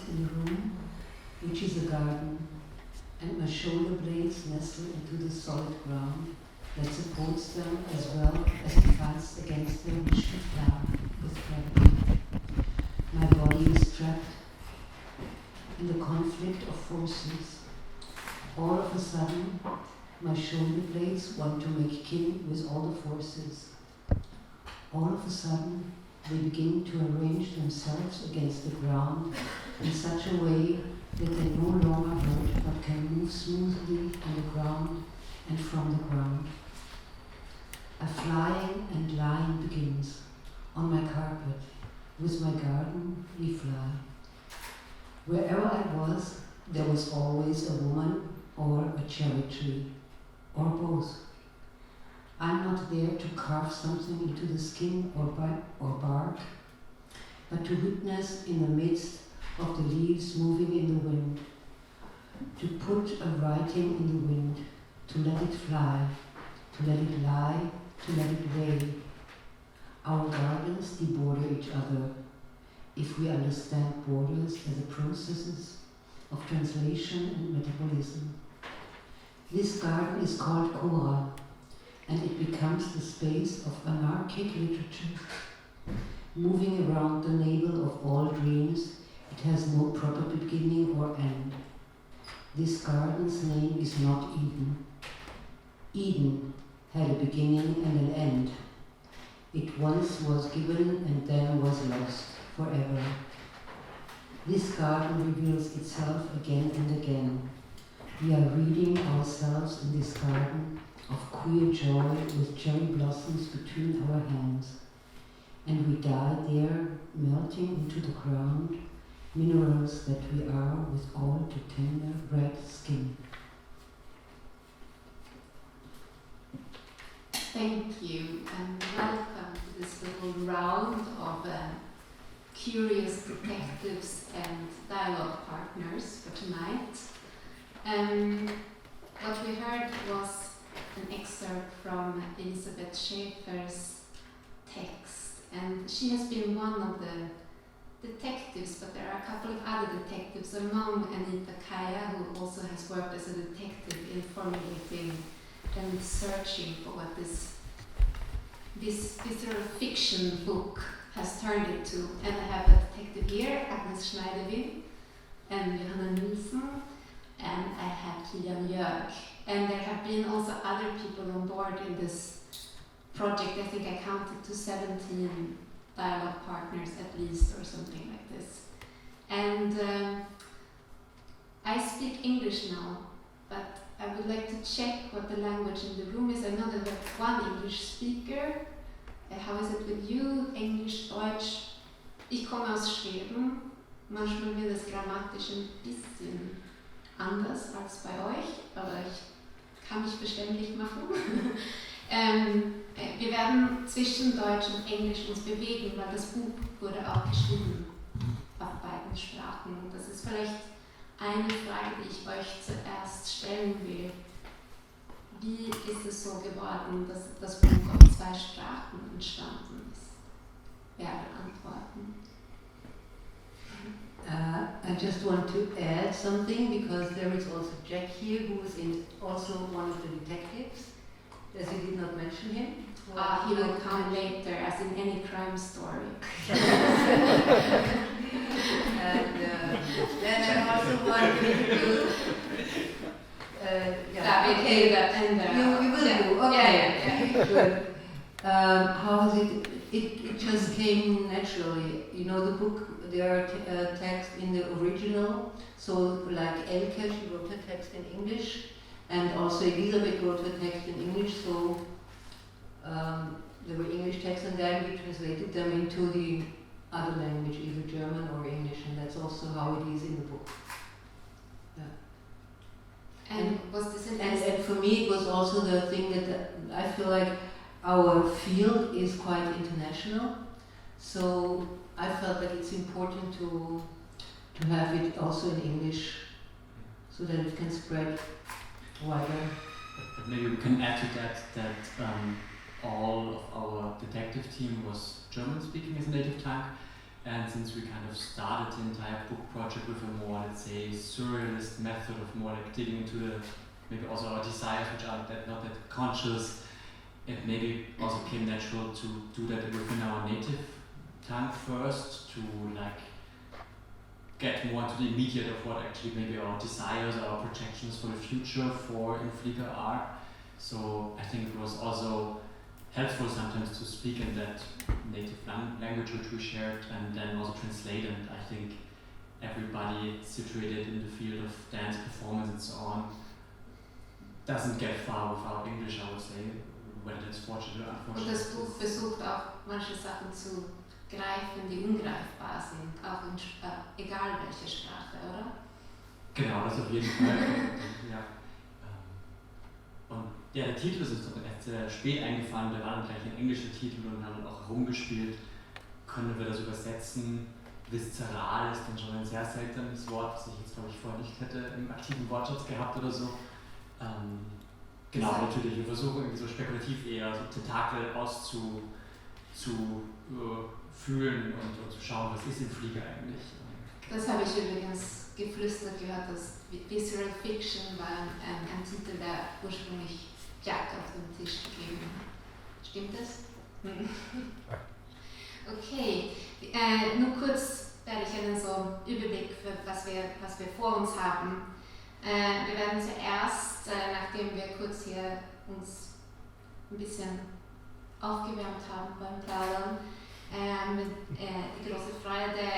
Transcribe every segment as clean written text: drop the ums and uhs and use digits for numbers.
carpet in the room, which is a garden, and my shoulder blades nestle into the solid ground that supports them as well as defends against their wish to fly with gravity. My body is trapped in the conflict of forces. All of a sudden, my shoulder blades want to make kin with all the forces. All of a sudden, they begin to arrange themselves against the ground in such a way that they no longer hurt but can move smoothly on the ground and from the ground. A flying and lying begins. On my carpet, with my garden, we fly. Wherever I was, there was always a woman or a cherry tree, or both. I'm not there to carve something into the skin or bark, but to witness in the midst of the leaves moving in the wind, to put a writing in the wind, to let it fly, to let it lie, to let it weigh. Our gardens deborder each other, if we understand borders as a processes of translation and metabolism. This garden is called Cora, and it becomes the space of anarchic literature. Moving around the navel of all dreams, it has no proper beginning or end. This garden's name is not Eden. Eden had a beginning and an end. It once was given and then was lost forever. This garden reveals itself again and again. We are reading ourselves in this garden of queer joy with cherry blossoms between our hands. And we die there, melting into the ground, minerals that we are with all too tender red skin. Thank you, and welcome to this little round of curious detectives and dialogue partners for tonight. What we heard was an excerpt from Elisabeth Schäfer's text, and she has been one of the detectives, but there are a couple of other detectives among Anita Kaya, who also has worked as a detective in formulating and searching for what this sort of fiction book has turned into. And I have a detective here, Agnes Schneidewind, and Johanna Nielson, and I have Kilian Jörg. And there have been also other people on board in this project. I think I counted to 17 dialogue partners at least, or something like this. And I speak English now, but I would like to check what the language in the room is. I know that we have one English speaker. How is it with you? Englisch, Deutsch? Ich komme aus Schweden. Manchmal wird es grammatisch ein bisschen anders als bei euch, aber ich kann mich verständlich machen. Wir werden zwischen Deutsch und Englisch uns bewegen, weil das Buch wurde auch geschrieben auf beiden Sprachen. Und das ist vielleicht eine Frage, die ich euch zuerst stellen will. Wie ist es so geworden, dass das Buch auf 2 Sprachen entstanden ist? Wer will antworten? I just want to add something, because there is also Jack here, who is also one of the detectives, as you did not mention him. He will come later, as in any crime story. And then I also want to introduce David Ender. You will do, okay. Yeah. Good. How is it? It just came naturally. You know, the book, there are texts in the original, so like Elke, she wrote a text in English, and also Elisabeth wrote a text in English, so there were English texts, and then we translated them into the other language, either German or English, and that's also how it is in the book. Yeah. And was this an and for me, it was also the thing that I feel like our field is quite international, so I felt that it's important to have it also in English, so that it can spread wider. But maybe we can add to that all of our detective team was German speaking as a native tongue, And since we kind of started the entire book project with a more, let's say, surrealist method of more like digging into the, maybe also our desires, which are not that conscious, it maybe also came natural to do that within our native tongue first, to like get more into the immediate of what actually maybe our desires or our projections for the future for Inflieger are. So I think it was also helpful sometimes to speak in that native language which we shared, and then also translate. And I think everybody situated in the field of dance, performance and so on doesn't get far without English, I would say, whether it's fortunate or unfortunate. Und das Buch versucht auch manche Sachen zu greifen, die ungreifbar sind, auch in egal welche Sprache, oder? Genau, das auf jeden Fall. Ja. Und ja, der Titel ist uns erst sehr spät eingefallen, der war dann gleich ein englischer Titel und haben auch herumgespielt. Können wir das übersetzen? Visceral ist dann schon ein sehr seltenes Wort, das ich jetzt glaube ich vorher nicht hätte im aktiven Wortschatz gehabt oder so. Genau, natürlich, wir versuchen irgendwie so spekulativ eher so Tentakel auszufühlen und zu schauen, was ist Inflieger eigentlich. Das habe ich übrigens geflüstert gehört, dass Visceral Fiction war ein Titel, der ursprünglich Jack auf den Tisch gegeben hat. Stimmt das? Okay, nur kurz werde ich einen so Überblick für was wir vor uns haben. Wir werden zuerst, nachdem wir kurz hier uns ein bisschen aufgewärmt haben beim Plaudern, die große Freude,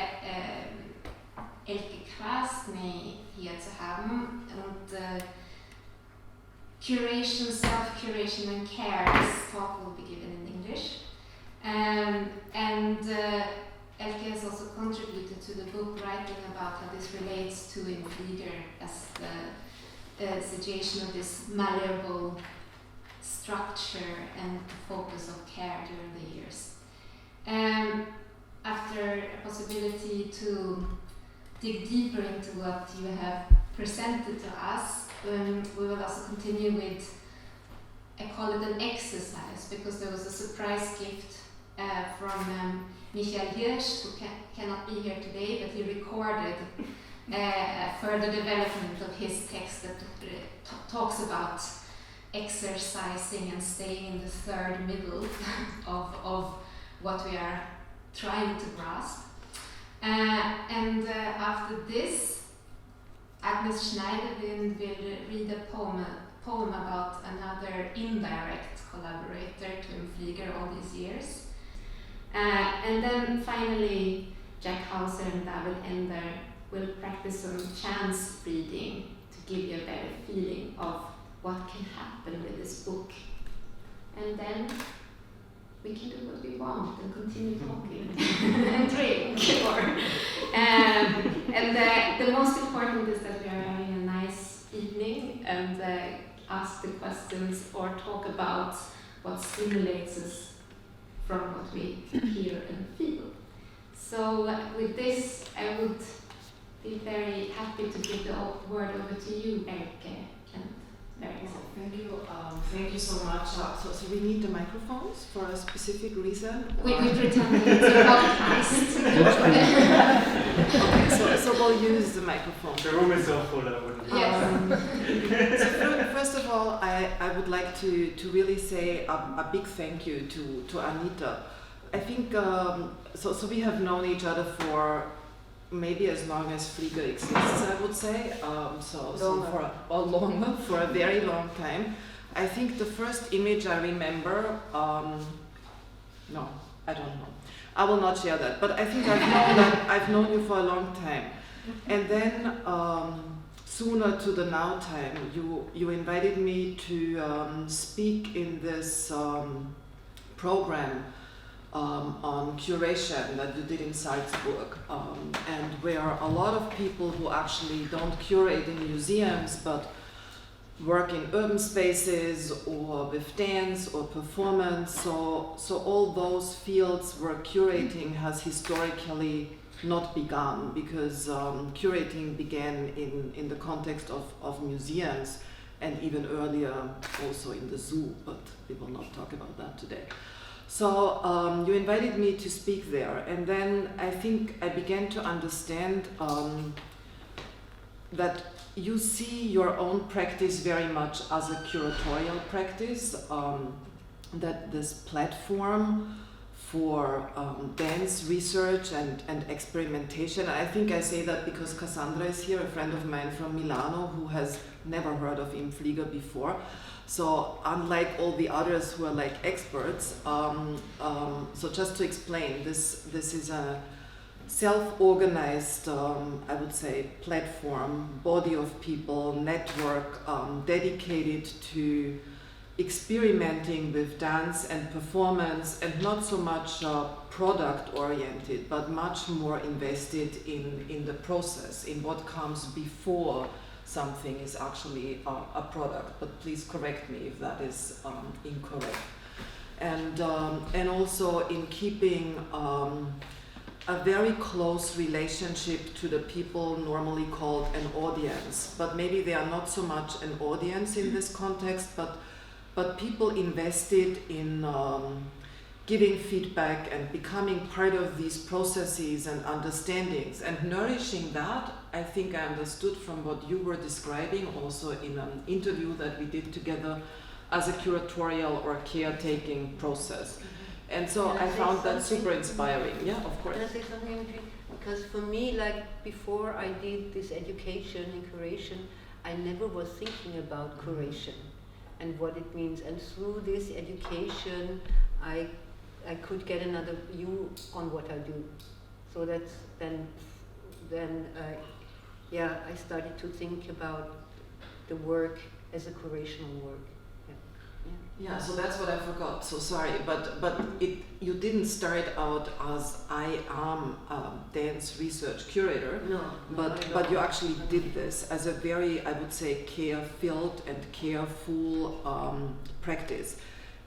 Elke Krasny hier zu haben und Curation, Self-Curation and Care. This talk will be given in English. Elke has also contributed to the book, writing about how this relates to Inflieger as the situation of this malleable structure and focus of care during the years. After a possibility to dig deeper into what you have presented to us, we will also continue with, I call it an exercise, because there was a surprise gift from Michael Hirsch, who cannot be here today, but he recorded further development of his text that talks about exercising and staying in the third middle of what we are trying to grasp. After this, Agnes Schneidewind will read a poem about another indirect collaborator to Inflieger all these years. And then finally, Hauser David Ender will practice some chance reading to give you a better feeling of what can happen with this book. And then we can do what we want and continue talking and drink. The most important is that we are having a nice evening and ask the questions or talk about what stimulates us from what we hear and feel. So with this, I would be very happy to give the word over to you, Elke. Thank you so much. So we need the microphones for a specific reason? We pretend it's a podcast. Okay, so we'll use the microphone. The room is so full. Yes. So first of all, I would like to really say a big thank you to Anita. I think, so we have known each other for maybe as long as Inflieger exists, I would say. For a very long time. I think the first image I remember, no, I don't know. I will not share that, but I think I've known you for a long time. And then sooner to the now time, you invited me to speak in this program on curation that you did in Salzburg, and where a lot of people who actually don't curate in museums but work in urban spaces or with dance or performance, so all those fields where curating has historically not begun, because curating began in the context of museums and even earlier also in the zoo, but we will not talk about that today. So you invited me to speak there, and then I think I began to understand that you see your own practice very much as a curatorial practice, that this platform for dance research and experimentation. I think I say that because Cassandra is here, a friend of mine from Milano who has never heard of Im Flieger before. So unlike all the others who are like experts, so just to explain, this is a self-organized, I would say, platform, body of people, network dedicated to experimenting with dance and performance, and not so much product-oriented, but much more invested in the process, in what comes before something is actually a product. But please correct me if that is incorrect. And also in keeping a very close relationship to the people normally called an audience, but maybe they are not so much an audience in this context, but people invested in giving feedback and becoming part of these processes and understandings and nourishing that. I think I understood from what you were describing also in an interview that we did together as a curatorial or caretaking process. And so I found that super inspiring. Yeah, of course. Can I say something? Because for me, like before I did this education in curation, I never was thinking about curation and what it means. And through this education, I could get another view on what I do. So that's then I started to think about the work as a curational work. Yeah, so that's what I forgot. So sorry, but you didn't start out as I am a dance research curator. No, but you actually did this as a very, I would say, care-filled and careful practice.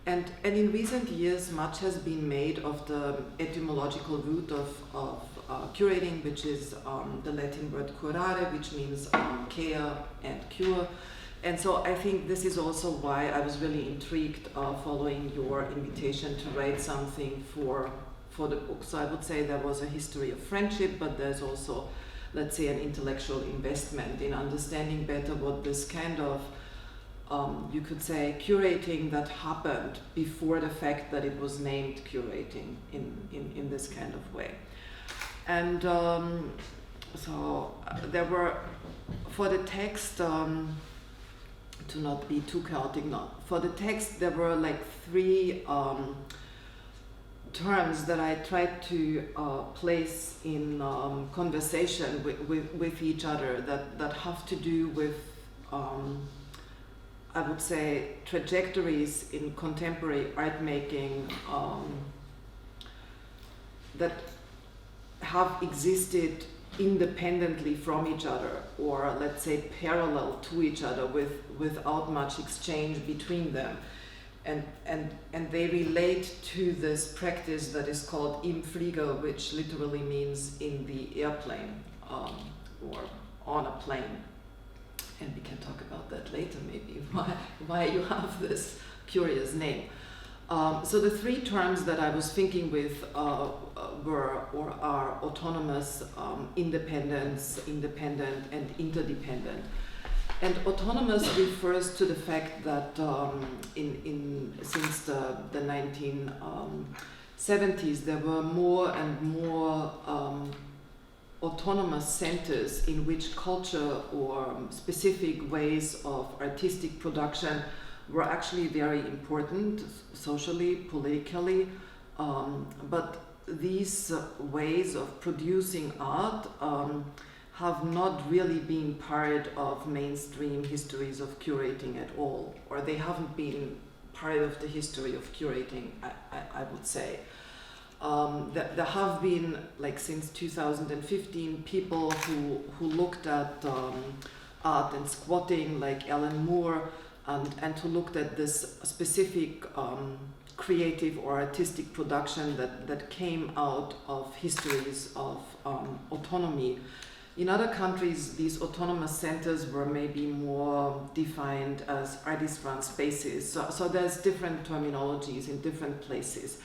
And in recent years, much has been made of the etymological root of curating, which is the Latin word curare, which means care and cure. And so I think this is also why I was really intrigued following your invitation to write something for the book. So I would say there was a history of friendship, but there's also, let's say, an intellectual investment in understanding better what this kind of, you could say, curating that happened before the fact that it was named curating in this kind of way. And so there were, for the text, to not be too chaotic, no. For the text, there were like three terms that I tried to place in conversation with each other that have to do with, I would say, trajectories in contemporary art making that have existed independently from each other, or let's say parallel to each other without much exchange between them, and they relate to this practice that is called Im Flieger, which literally means in the airplane or on a plane. And we can talk about that later, maybe why you have this curious name. So the three terms that I was thinking with were or are autonomous, independence, independent, and interdependent. And autonomous refers to the fact that since the 1970s there were more and more autonomous centers in which culture or specific ways of artistic production were actually very important socially, politically, but these ways of producing art have not really been part of mainstream histories of curating at all, or they haven't been part of the history of curating, I would say. There have been, like since 2015, people who looked at art and squatting, like Alan Moore, and who looked at this specific creative or artistic production that came out of histories of autonomy. In other countries, these autonomous centers were maybe more defined as artist-run spaces. So there's different terminologies in different places.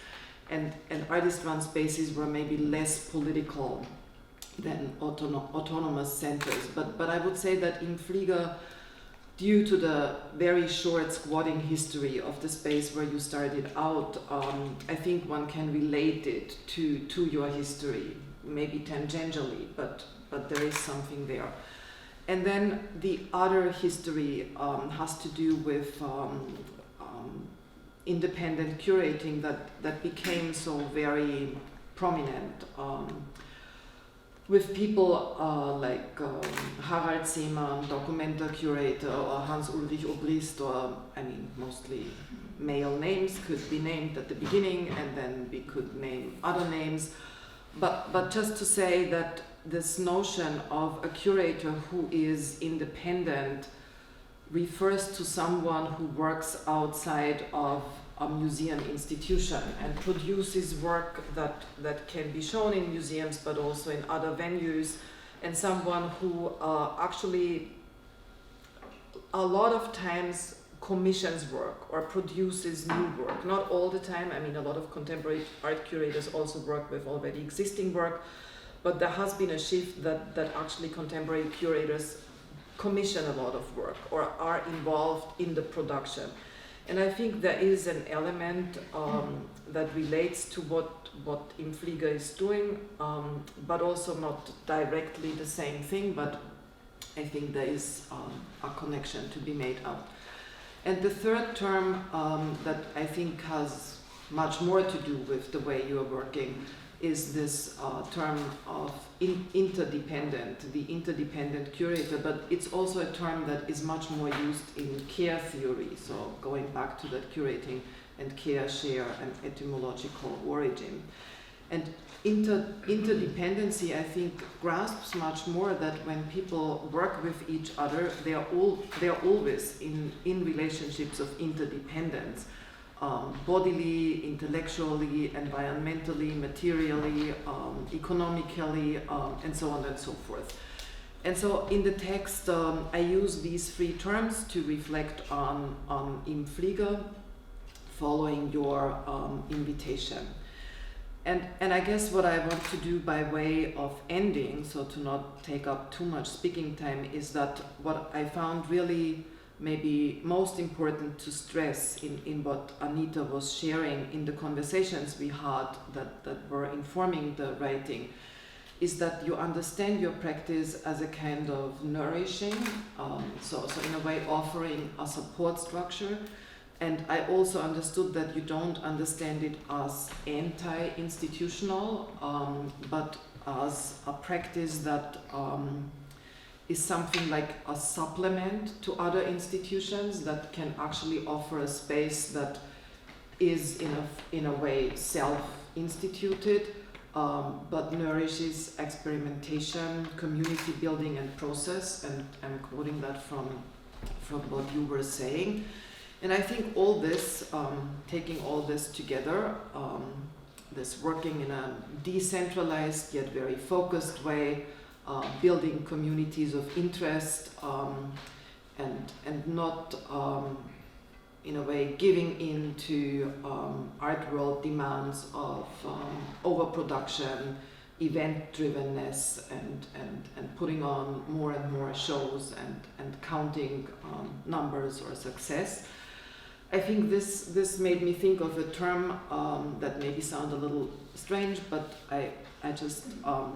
And artist-run spaces were maybe less political than autonomous centers. But I would say that in Flieger, due to the very short squatting history of the space where you started out, I think one can relate it to your history, maybe tangentially, but there is something there. And then the other history has to do with independent curating that became so very prominent with people like Harald Seemann, documenter curator, or Hans-Ulrich Obrist, or I mean mostly male names could be named at the beginning, and then we could name other names. But just to say that this notion of a curator who is independent refers to someone who works outside of a museum institution and produces work that can be shown in museums but also in other venues, and someone who actually a lot of times commissions work or produces new work. Not all the time. I mean, a lot of contemporary art curators also work with already existing work, but there has been a shift that actually contemporary curators commission a lot of work or are involved in the production. And I think there is an element that relates to what Flieger is doing, but also not directly the same thing, but I think there is a connection to be made out. And the third term that I think has much more to do with the way you are working is this term of interdependent, the interdependent curator, but it's also a term that is much more used in care theory, so going back to that curating and care, share, and etymological origin. And interdependency, I think, grasps much more that when people work with each other, they are always in relationships of interdependence. Bodily, intellectually, environmentally, materially, economically, and so on and so forth. And so in the text, I use these three terms to reflect on Im Flieger, following your invitation. And I guess what I want to do by way of ending, so to not take up too much speaking time, is that what I found really maybe most important to stress in what Anita was sharing in the conversations we had that were informing the writing is that you understand your practice as a kind of nourishing, so in a way offering a support structure. And I also understood that you don't understand it as anti-institutional, but as a practice that is something like a supplement to other institutions that can actually offer a space that is in a way self-instituted, but nourishes experimentation, community building and process, and I'm quoting that from what you were saying. And I think all this, taking all this together, this working in a decentralized yet very focused way, building communities of interest, and not in a way giving in to art world demands of overproduction, event-drivenness, and putting on more and more shows and counting numbers or success. I think this made me think of a term that maybe sounds a little strange, but I just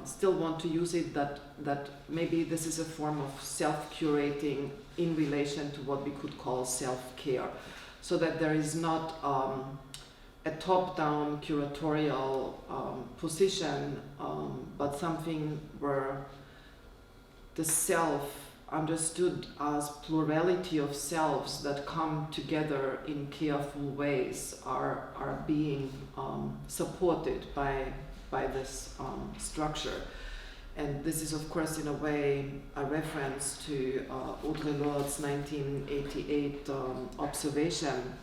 still want to use it, that maybe this is a form of self-curating in relation to what we could call self-care, so that there is not a top-down curatorial position, but something where the self understood as plurality of selves that come together in careful ways are being supported by this structure. And this is, of course, in a way a reference to Audre Lorde's 1988 observation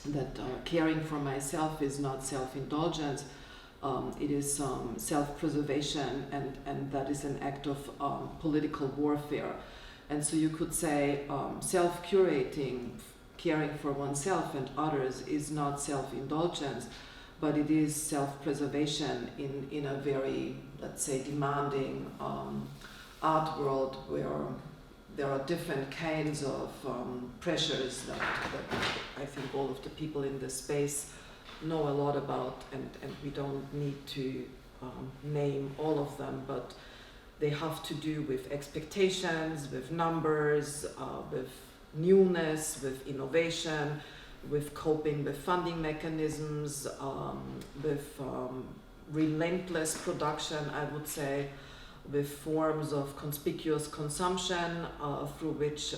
that caring for myself is not self-indulgence, It is self-preservation, and that is an act of political warfare. And so you could say self-curating, caring for oneself and others, is not self-indulgence, but it is self-preservation in a very, let's say, demanding art world where there are different kinds of pressures that I think all of the people in this space know a lot about, and we don't need to name all of them, but they have to do with expectations, with numbers, with newness, with innovation, with coping with funding mechanisms, with relentless production, I would say, with forms of conspicuous consumption through which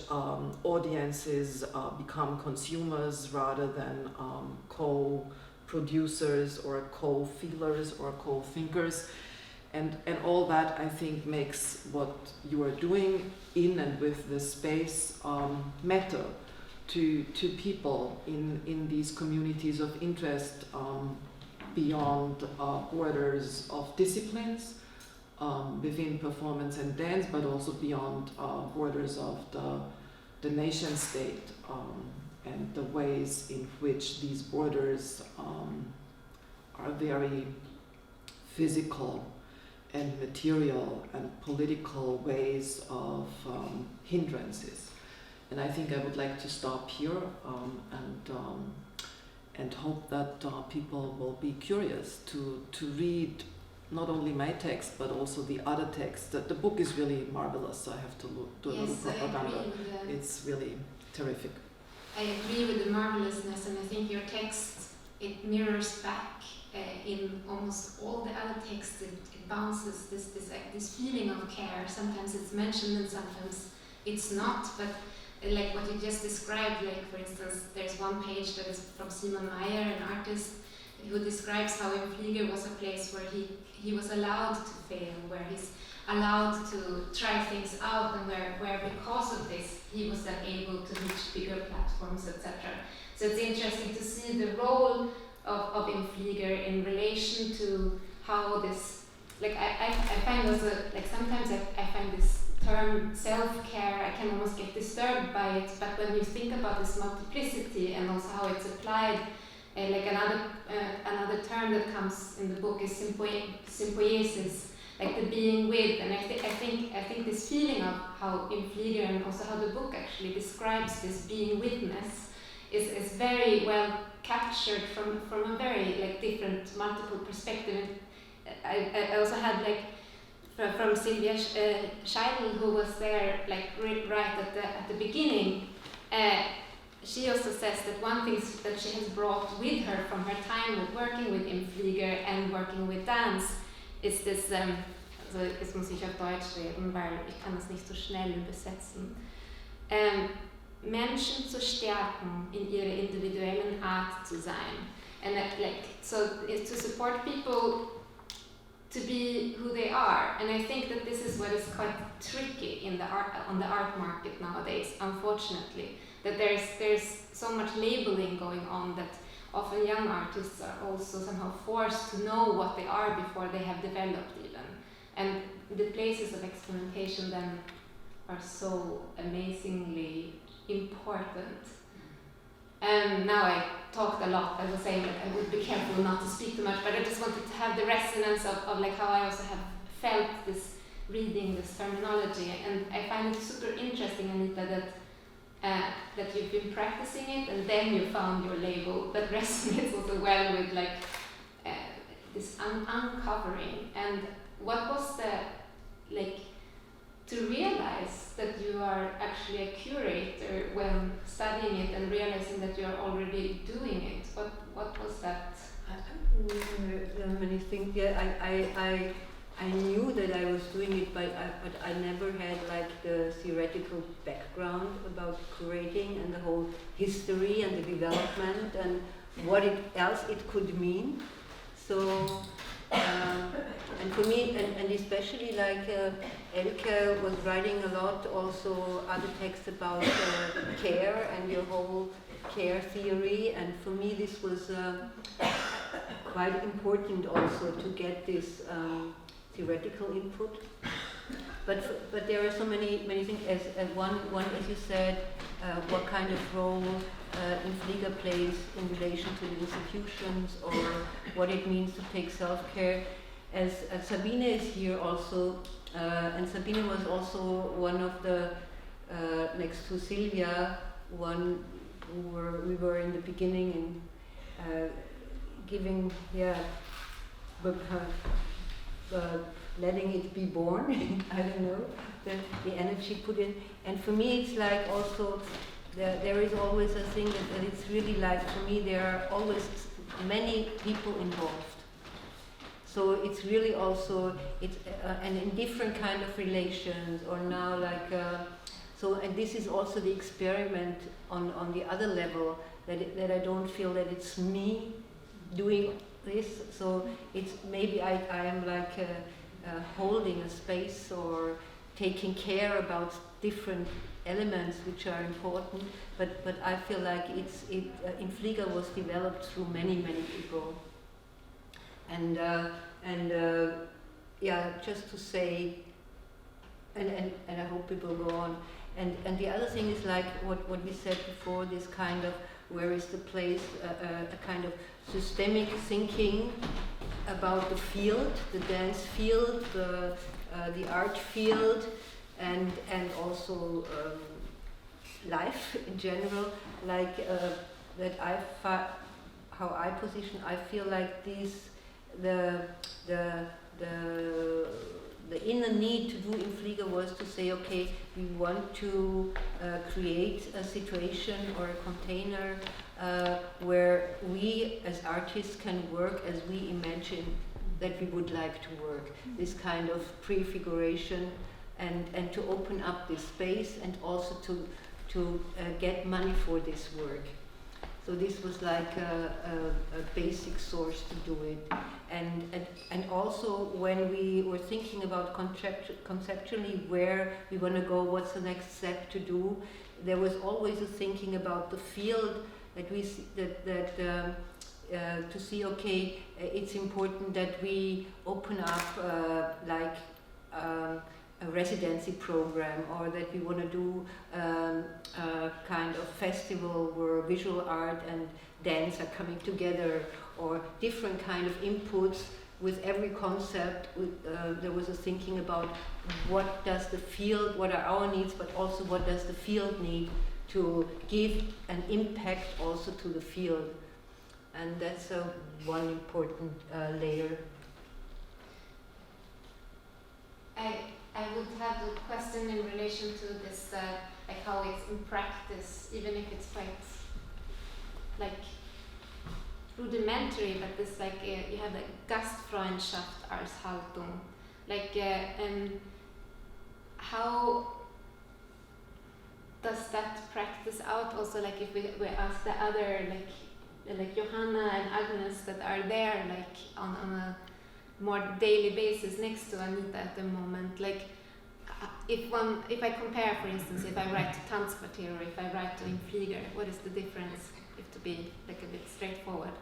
audiences become consumers rather than co-producers or co-feelers or co-thinkers. And all that, I think, makes what you are doing in and with this space matter to people in these communities of interest beyond borders of disciplines within performance and dance, but also beyond borders of the nation state and the ways in which these borders are very physical and material and political ways of hindrances. And I think I would like to stop here and hope that people will be curious to read not only my text but also the other texts. The book is really marvelous. I have to do a little propaganda. It's really terrific. I agree with the marvelousness, and I think your text, it mirrors back in almost all the other texts. It bounces this feeling of care. Sometimes it's mentioned and sometimes it's not, but like what you just described, like for instance, there's one page that is from Simon Meyer, an artist, who describes how in Flieger was a place where he was allowed to fail, where he's allowed to try things out, and where because of this he was then able to reach bigger platforms, etc. So it's interesting to see the role of in Flieger in relation to how this, like I find also, like sometimes I find this term self-care, I can almost get disturbed by it, but when you think about this multiplicity and also how it's applied, like another term that comes in the book is symbiosis, like the being with, and I think this feeling of how in Flieger and also how the book actually describes this being witness is very well captured from a very like different multiple perspective. I also had like from Sylvia Scheidel, who was there like right at the beginning. She also says that one thing that she has brought with her from her time with working with Im Flieger and working with dance is this, also jetzt muss ich auf Deutsch reden, weil ich kann das nicht so schnell übersetzen, Menschen zu stärken in ihrer individuellen Art zu sein. And that, like, so it's to support people to be who they are. And I think that this is what is quite tricky in the art, on the art market nowadays, unfortunately. That there's so much labeling going on that often young artists are also somehow forced to know what they are before they have developed even. And the places of experimentation then are so amazingly important. And now I talked a lot. I was saying that I would be careful not to speak too much, but I just wanted to have the resonance of like how I also have felt this reading this terminology. And I find it super interesting, Anita, that you've been practicing it and then you found your label that resonates also well with like this uncovering. And what was the, like, to realize that you are actually a curator when studying it and realizing that you are already doing it? What was that? There are many things. Yeah, I knew that I was doing it, but I never had like the theoretical background about curating and the whole history and the development and what else it could mean. So, and for me, and especially like Elke was writing a lot, also other texts about care and your whole care theory, and for me this was quite important also to get this theoretical input. But there are so many things. As one as you said, what kind of role Infliga plays in relation to the institutions, or what it means to take self-care. As Sabine is here also, and Sabine was also one of the next to Silvia, one we were in the beginning in giving, letting it be born. I don't know, the energy put in. And for me, it's like also there is always a thing that it's really like, for me, there are always many people involved. So it's really also and in different kind of relations, or now like so. And this is also the experiment on the other level, that I don't feel that it's me doing this. So it's maybe I am like holding a space or taking care about different elements which are important. But I feel like Infliga was developed through many people. And just to say, and I hope people go on. And the other thing is like what we said before, this kind of, where is the place, a kind of systemic thinking about the field, the dance field, the art field, and also life in general. Like that how I position, I feel like this. The inner need to do Infliga was to say, okay, we want to create a situation or a container where we as artists can work as we imagine that we would like to work. This kind of prefiguration, and to open up this space, and also to get money for this work. So this was like a basic source to do it. And also when we were thinking about conceptually where we want to go, what's the next step to do, there was always a thinking about the field that we see, to see, okay, it's important that we open up like a residency program, or that we want to do a kind of festival where visual art and dance are coming together, or different kind of inputs with every concept. There was a thinking about what does the field, what are our needs, but also what does the field need to give an impact also to the field. And that's one important layer. I would have a question in relation to this, like how it's in practice, even if it's quite like rudimentary, but this like you have like Gastfreundschaft als Haltung, like how does that practice out? Also, like if we ask the other like Johanna and Agnes that are there like on a more daily basis next to Anita at the moment, like if I compare, for instance, if I write to Tanzkvarter or if I write to Infliga, what is the difference, if to be like a bit straightforward?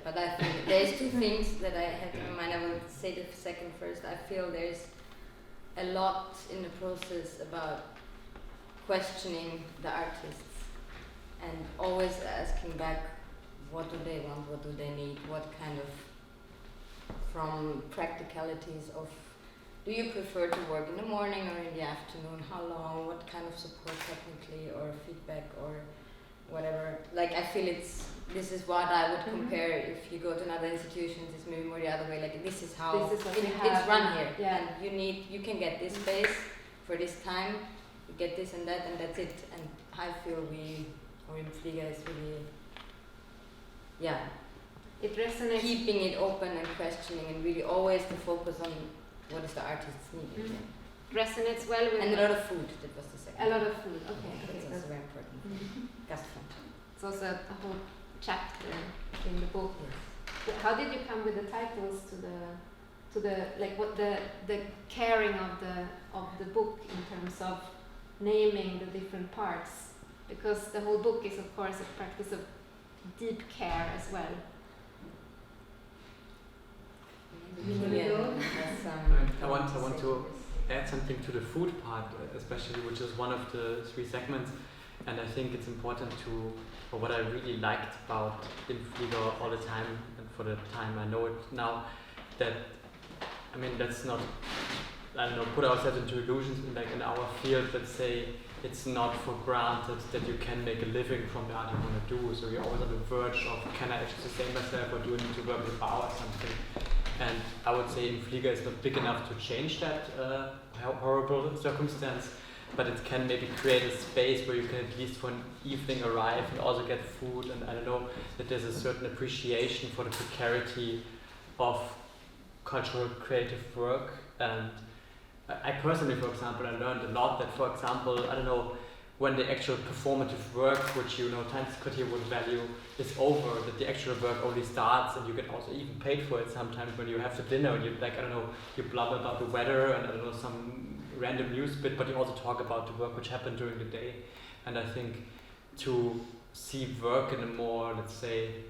But I think there's two things that I have in mind. I will say the second first. I feel there's a lot in the process about questioning the artists and always asking back, what do they want, what do they need, what kind of, from practicalities of, do you prefer to work in the morning or in the afternoon, how long, what kind of support technically or feedback or whatever. Like I feel this is what I would compare if you go to another institution, it's maybe more the other way, like this is how it's run here. Yeah. And you can get this space for this time, you get this and that's it. And I feel Infliga is really, it resonates. Keeping it open and questioning and really always the focus on what is the artist's need. Mm-hmm. Resonates well with. And a lot of food, that was the second. A lot of food, okay. That's also very important. Gastfreundschaft. It's also a whole chapter in the book. Yes. How did you come with the titles to the like what the caring of the book in terms of naming the different parts? because the whole book is of course a practice of deep care as well. I want to add something to the food part, especially, which is one of the 3 segments, and I think it's important to, or what I really liked about Inflieger all the time, and for the time I know it now, that, I mean, let's not, I don't know, put ourselves into illusions. Like in our field, let's say, it's not for granted that you can make a living from the art you want to do, so you're always on the verge of, can I actually sustain myself, or do I need to work with art or something? And I would say Inflieger is not big enough to change that horrible circumstance, but it can maybe create a space where you can at least for an evening arrive and also get food, and I don't know, that there's a certain appreciation for the precarity of cultural creative work. And I personally, for example, I learned a lot that, for example, I don't know, when the actual performative work, which Times Square would value, is over, that the actual work only starts, and you get also even paid for it sometimes when you have the dinner and you, like, I don't know, you blabber about the weather and I don't know, some random news bit, but you also talk about the work which happened during the day. And I think to see work in a more, let's say,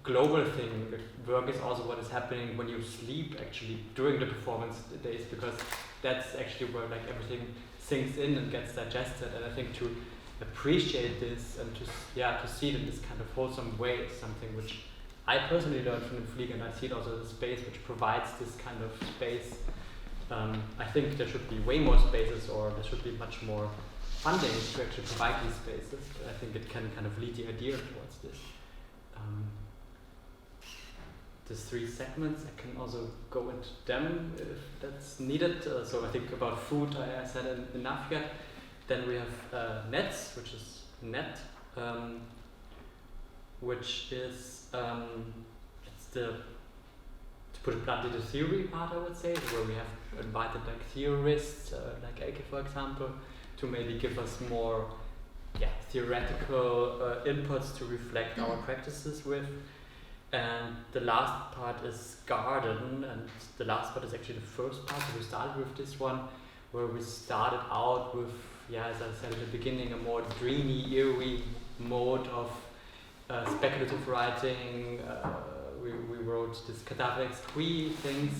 global thing, work is also what is happening when you sleep actually during the performance days, because that's actually where like everything sinks in and gets digested. And I think to appreciate this and to see it in this kind of wholesome way is something which I personally learned from Inflieger, and I see it also as a space which provides this kind of space. I think there should be way more spaces, or there should be much more funding to actually provide these spaces. I think it can kind of lead the idea towards this. These 3 segments, I can also go into them if that's needed. So I think about food, I said enough yet. Then we have nets, which is net, which is it's the, to put it bluntly, the theory part, I would say, where we have invited like theorists, like Elke, for example, to maybe give us more theoretical inputs to reflect our practices with. And the last part is garden, and the last part is actually the first part. So we started with this one, where we started out with, as I said at the beginning, a more dreamy, eerie mode of speculative writing. We wrote this cadaver exquis things,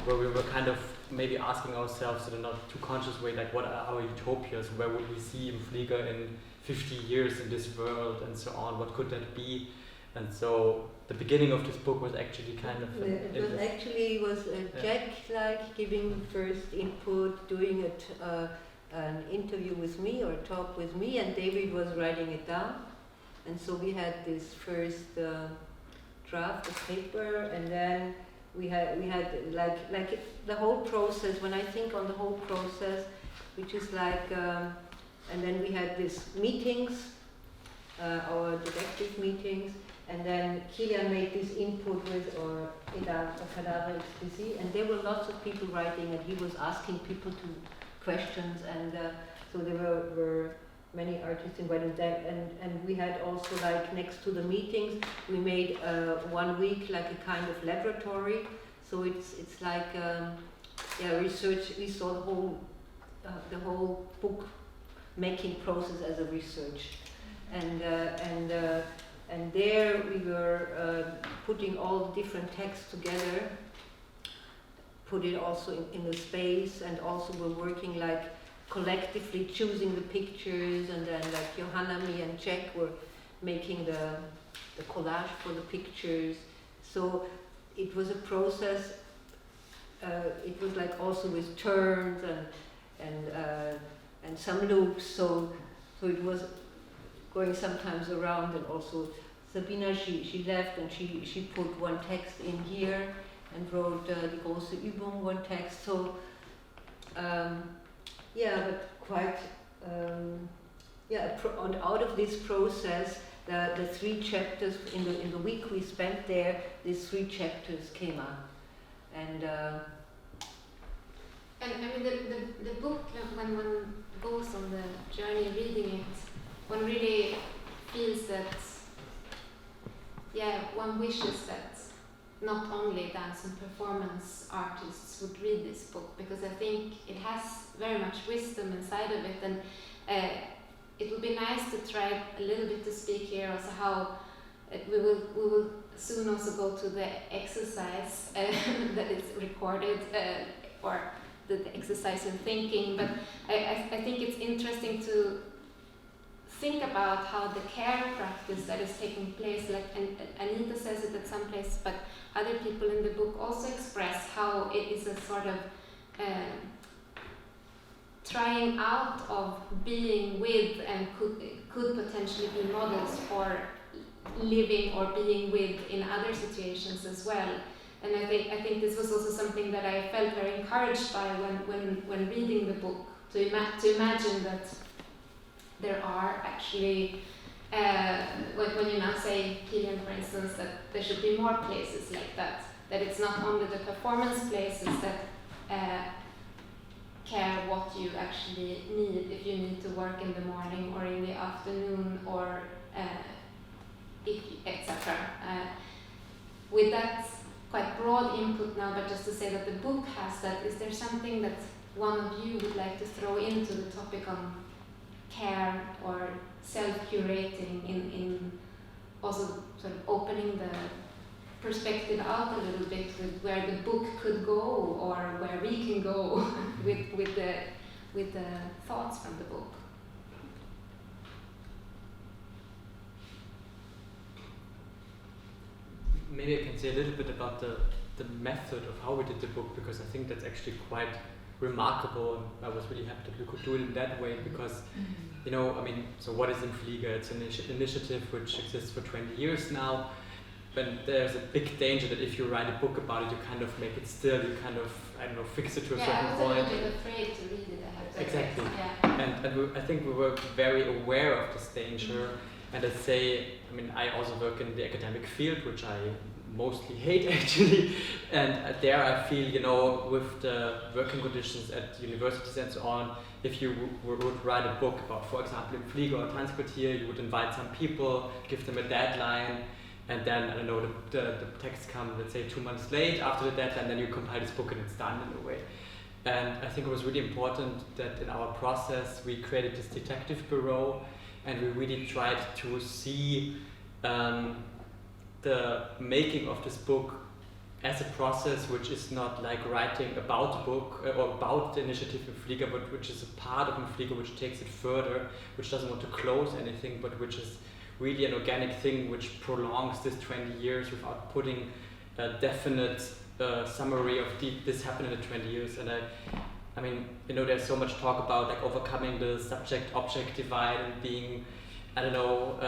where we were kind of maybe asking ourselves in a not too conscious way, like, what are our utopias? Where would we see Inflieger in 50 years in this world, and so on? What could that be? And so the beginning of this book was actually kind of it was Jack like giving first input, doing an interview with me or a talk with me, and David was writing it down. And so we had this first draft of paper, and then we had like the whole process. When I think on the whole process, which is like, and then we had these meetings, our detective meetings. And then Kilian made this input with, or cadaver exquis, and there were lots of people writing, and he was asking people to questions, and so there were many artists invited there, and we had also, like, next to the meetings, we made 1 week like a kind of laboratory. So it's like research. We saw the whole book making process as a research, and there we were putting all the different texts together, put it also in the space, and also we're working like collectively choosing the pictures, and then like Johanna, me and Jack were making the collage for the pictures. So it was a process, it was like also with turns and some loops, so it was going sometimes around. And also Sabina, she left, and she put one text in here and wrote Die große Übung, one text. So but quite and out of this process, the 3 chapters in the week we spent there, these 3 chapters came up, and I mean the book, when one goes on the journey reading it, one really feels that, one wishes that not only dance and performance artists would read this book, because I think it has very much wisdom inside of it, and it would be nice to try a little bit to speak here also how we will soon also go to the exercise that is recorded or the exercise in thinking, but I think it's interesting to think about how the care practice that is taking place, like Anita says it at some place, but other people in the book also express how it is a sort of trying out of being with and could potentially be models for living or being with in other situations as well. And I think this was also something that I felt very encouraged by when reading the book, to imagine that there are actually, when you now say, Kilian, for instance, that there should be more places like that it's not only the performance places that care what you actually need, if you need to work in the morning or in the afternoon or etc. With that quite broad input now, but just to say that the book has that, is there something that one of you would like to throw into the topic on care or self-curating in also sort of opening the perspective out a little bit with where the book could go or where we can go with the thoughts from the book? Maybe I can say a little bit about the method of how we did the book, because I think that's actually quite remarkable. I was really happy that we could do it in that way because, you know, I mean, so what is Infliga? It's an initiative which exists for 20 years now. But there's a big danger that if you write a book about it, you kind of make it still, you kind of, I don't know, fix it to a certain point. Yeah, I was a little bit afraid to read it, I have to Exactly. Yeah. And I think we were very aware of this danger. And I say, I mean, I also work in the academic field, which I mostly hate actually. And there I feel, you know, with the working conditions at universities and so on, if you would write a book about, for example, Infliga or Translator, you would invite some people, give them a deadline, and then, I don't know, the text comes, let's say, 2 months late after the deadline, then you compile this book and it's done in a way. And I think it was really important that in our process we created this detective bureau, and we really tried to see the making of this book as a process which is not like writing about a book or about the initiative Infliga, but which is a part of Infliga, which takes it further, which doesn't want to close anything, but which is really an organic thing which prolongs this 20 years without putting a definite summary of this happened in the 20 years. And I mean, you know, there's so much talk about like overcoming the subject-object divide and being, I don't know,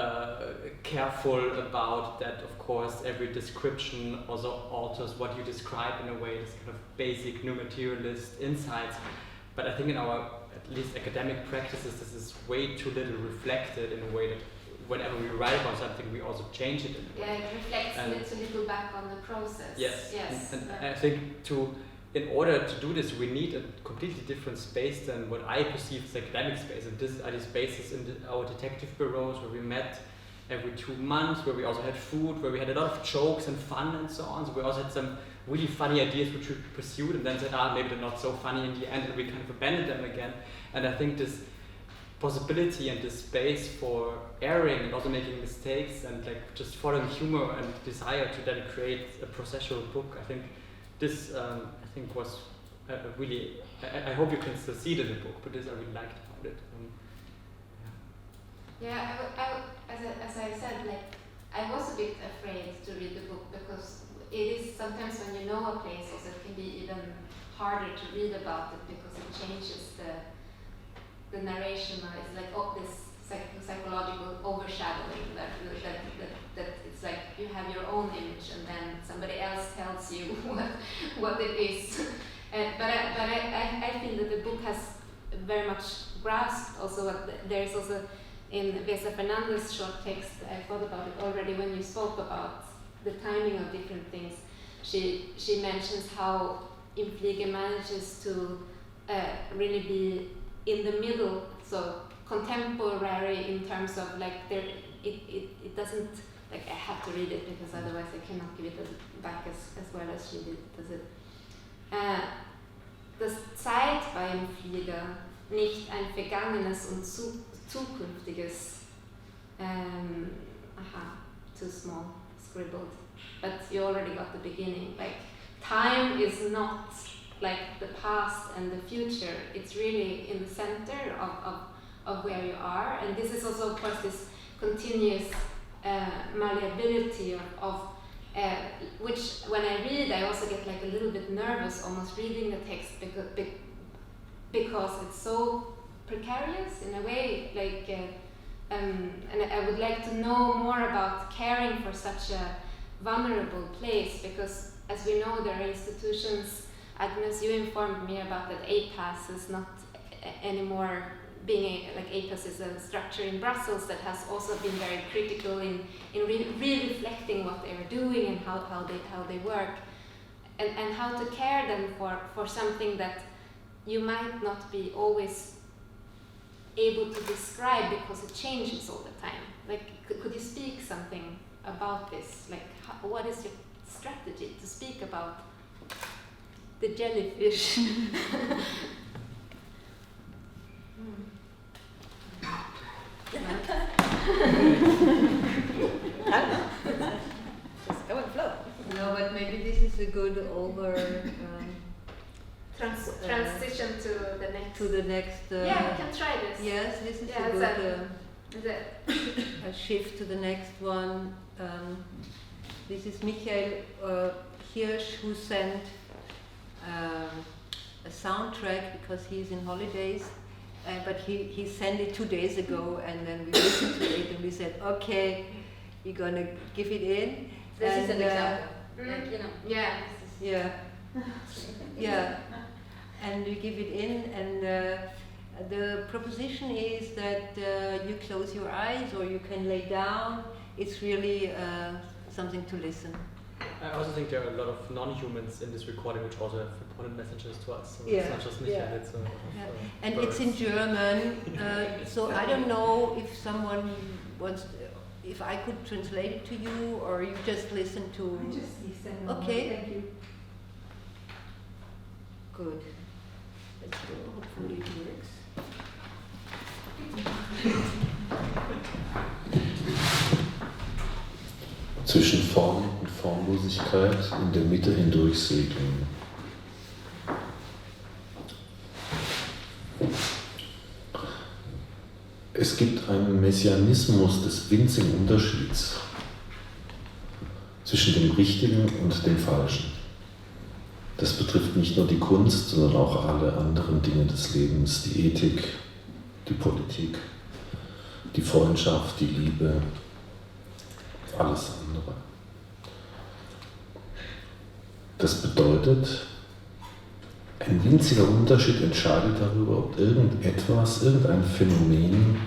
careful about that. Of course, every description also alters what you describe in a way, this kind of basic new materialist insights. But I think in our, at least academic practices, this is way too little reflected in a way that whenever we write about something, we also change it. Yeah, it reflects a little back on the process. Yes. Yes. And I think in order to do this, we need a completely different space than what I perceive as academic space. And these are the spaces in our detective bureaus where we met every 2 months, where we also had food, where we had a lot of jokes and fun and so on. So we also had some really funny ideas which we pursued and then said, maybe they're not so funny in the end, and we kind of abandoned them again. And I think this possibility and this space for erring and also making mistakes and like just following humor and desire to then create a processual book, I think this was really, I hope you can still see it in the book, but this I really liked about it. As I said, like, I was a bit afraid to read the book because it is sometimes when you know a place also it can be even harder to read about it because it changes the narration, or it's like, this psychological overshadowing that it's like you have your own image and then somebody else tells you what it is. But I feel that the book has very much grasped also what there is also in Vesa Fernandez's short text. I thought about it already when you spoke about the timing of different things. She mentions how Infliga manages to really be in the middle, so contemporary in terms of like it doesn't, like I have to read it because otherwise I cannot give it back as well as she does it. Das Zeit bei Infliga nicht ein vergangenes und Zukünftiges. Too small, scribbled. But you already got the beginning. Like, time is not like the past and the future. It's really in the center of where you are. And this is also, of course, this continuous malleability of which, when I read, I also get like a little bit nervous almost reading the text because it's so precarious in a way, like, and I would like to know more about caring for such a vulnerable place, because as we know, there are institutions. Agnes, you informed me about that APAS is not anymore being like APAS is a structure in Brussels that has also been very critical in re-reflecting what they are doing and how they work, and how to care then for something that you might not be always able to describe because it changes all the time. Like, could you speak something about this? Like, what is your strategy to speak about the jellyfish? Just go and flow. No, but maybe this is a good Transition to the next. to the next. Yeah, we can try this. Yes, this is Yeah, a good Is it? a shift to the next one. This is Michael Hirsch, who sent a soundtrack because he's in holidays, but he sent it 2 days ago, and then we listened to it and we said, okay, we're gonna give it in. This is And, an example. Like, you know. Yeah. Yeah, yeah, and we give it in, and the proposition is that you close your eyes or you can lay down. It's really something to listen. I also think there are a lot of non-humans in this recording which also have important messages to us. So Yeah, it's not just Michael, yeah. it's a lot of, And birds. it's in German, so I don't know if someone wants, if I could translate it to you, or you just listen to. Just listen. Okay. Thank you. Good. Let's go. Hopefully it works. Zwischen Form und Formlosigkeit in der Mitte hindurch segeln. Es gibt einen Messianismus des winzigen Unterschieds zwischen dem Richtigen und dem Falschen. Das betrifft nicht nur die Kunst, sondern auch alle anderen Dinge des Lebens, die Ethik, die Politik, die Freundschaft, die Liebe, alles andere. Das bedeutet, ein winziger Unterschied entscheidet darüber, ob irgendetwas, irgendein Phänomen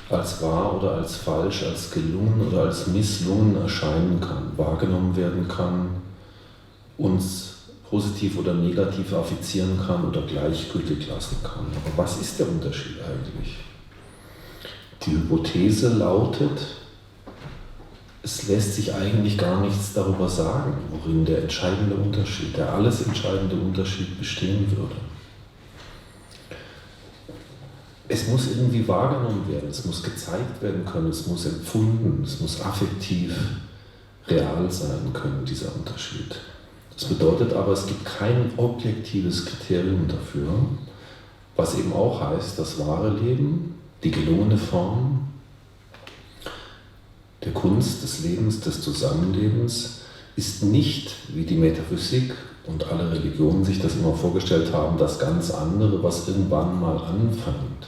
als wahr oder als falsch, als gelungen oder als misslungen erscheinen kann, wahrgenommen werden kann, uns positiv oder negativ affizieren kann oder gleichgültig lassen kann. Aber was ist der Unterschied eigentlich? Die Hypothese lautet, es lässt sich eigentlich gar nichts darüber sagen, worin der entscheidende Unterschied, der alles entscheidende Unterschied bestehen würde. Es muss irgendwie wahrgenommen werden, es muss gezeigt werden können, es muss empfunden, es muss affektiv real sein können, dieser Unterschied. Das bedeutet aber, es gibt kein objektives Kriterium dafür, was eben auch heißt, das wahre Leben, die gelungene Form der Kunst, des Lebens, des Zusammenlebens ist nicht, wie die Metaphysik und alle Religionen sich das immer vorgestellt haben, das ganz andere, was irgendwann mal anfängt,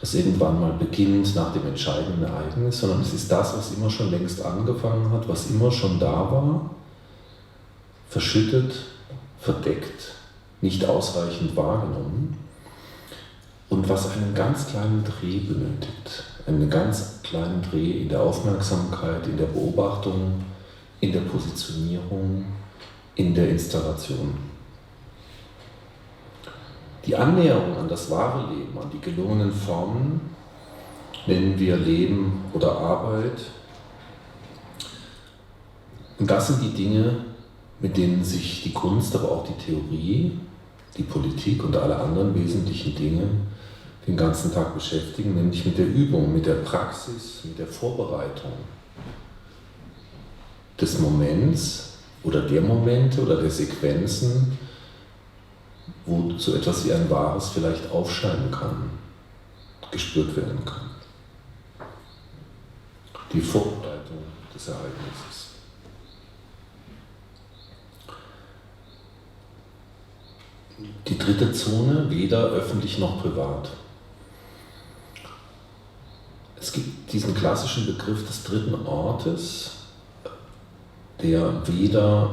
was irgendwann mal beginnt nach dem entscheidenden Ereignis, sondern es ist das, was immer schon längst angefangen hat, was immer schon da war, verschüttet, verdeckt, nicht ausreichend wahrgenommen und was einen ganz kleinen Dreh benötigt. Einen ganz kleinen Dreh in der Aufmerksamkeit, in der Beobachtung, in der Positionierung, in der Installation. Die Annäherung an das wahre Leben, an die gelungenen Formen, nennen wir Leben oder Arbeit. Und das sind die Dinge, mit denen sich die Kunst, aber auch die Theorie, die Politik und alle anderen wesentlichen Dinge den ganzen Tag beschäftigen, nämlich mit der Übung, mit der Praxis, mit der Vorbereitung des Moments oder der Momente oder der Sequenzen, wo so etwas wie ein Wahres vielleicht aufscheinen kann, gespürt werden kann. Die Vorbereitung des Ereignisses. Die dritte Zone, weder öffentlich noch privat. Es gibt diesen klassischen Begriff des dritten Ortes, der weder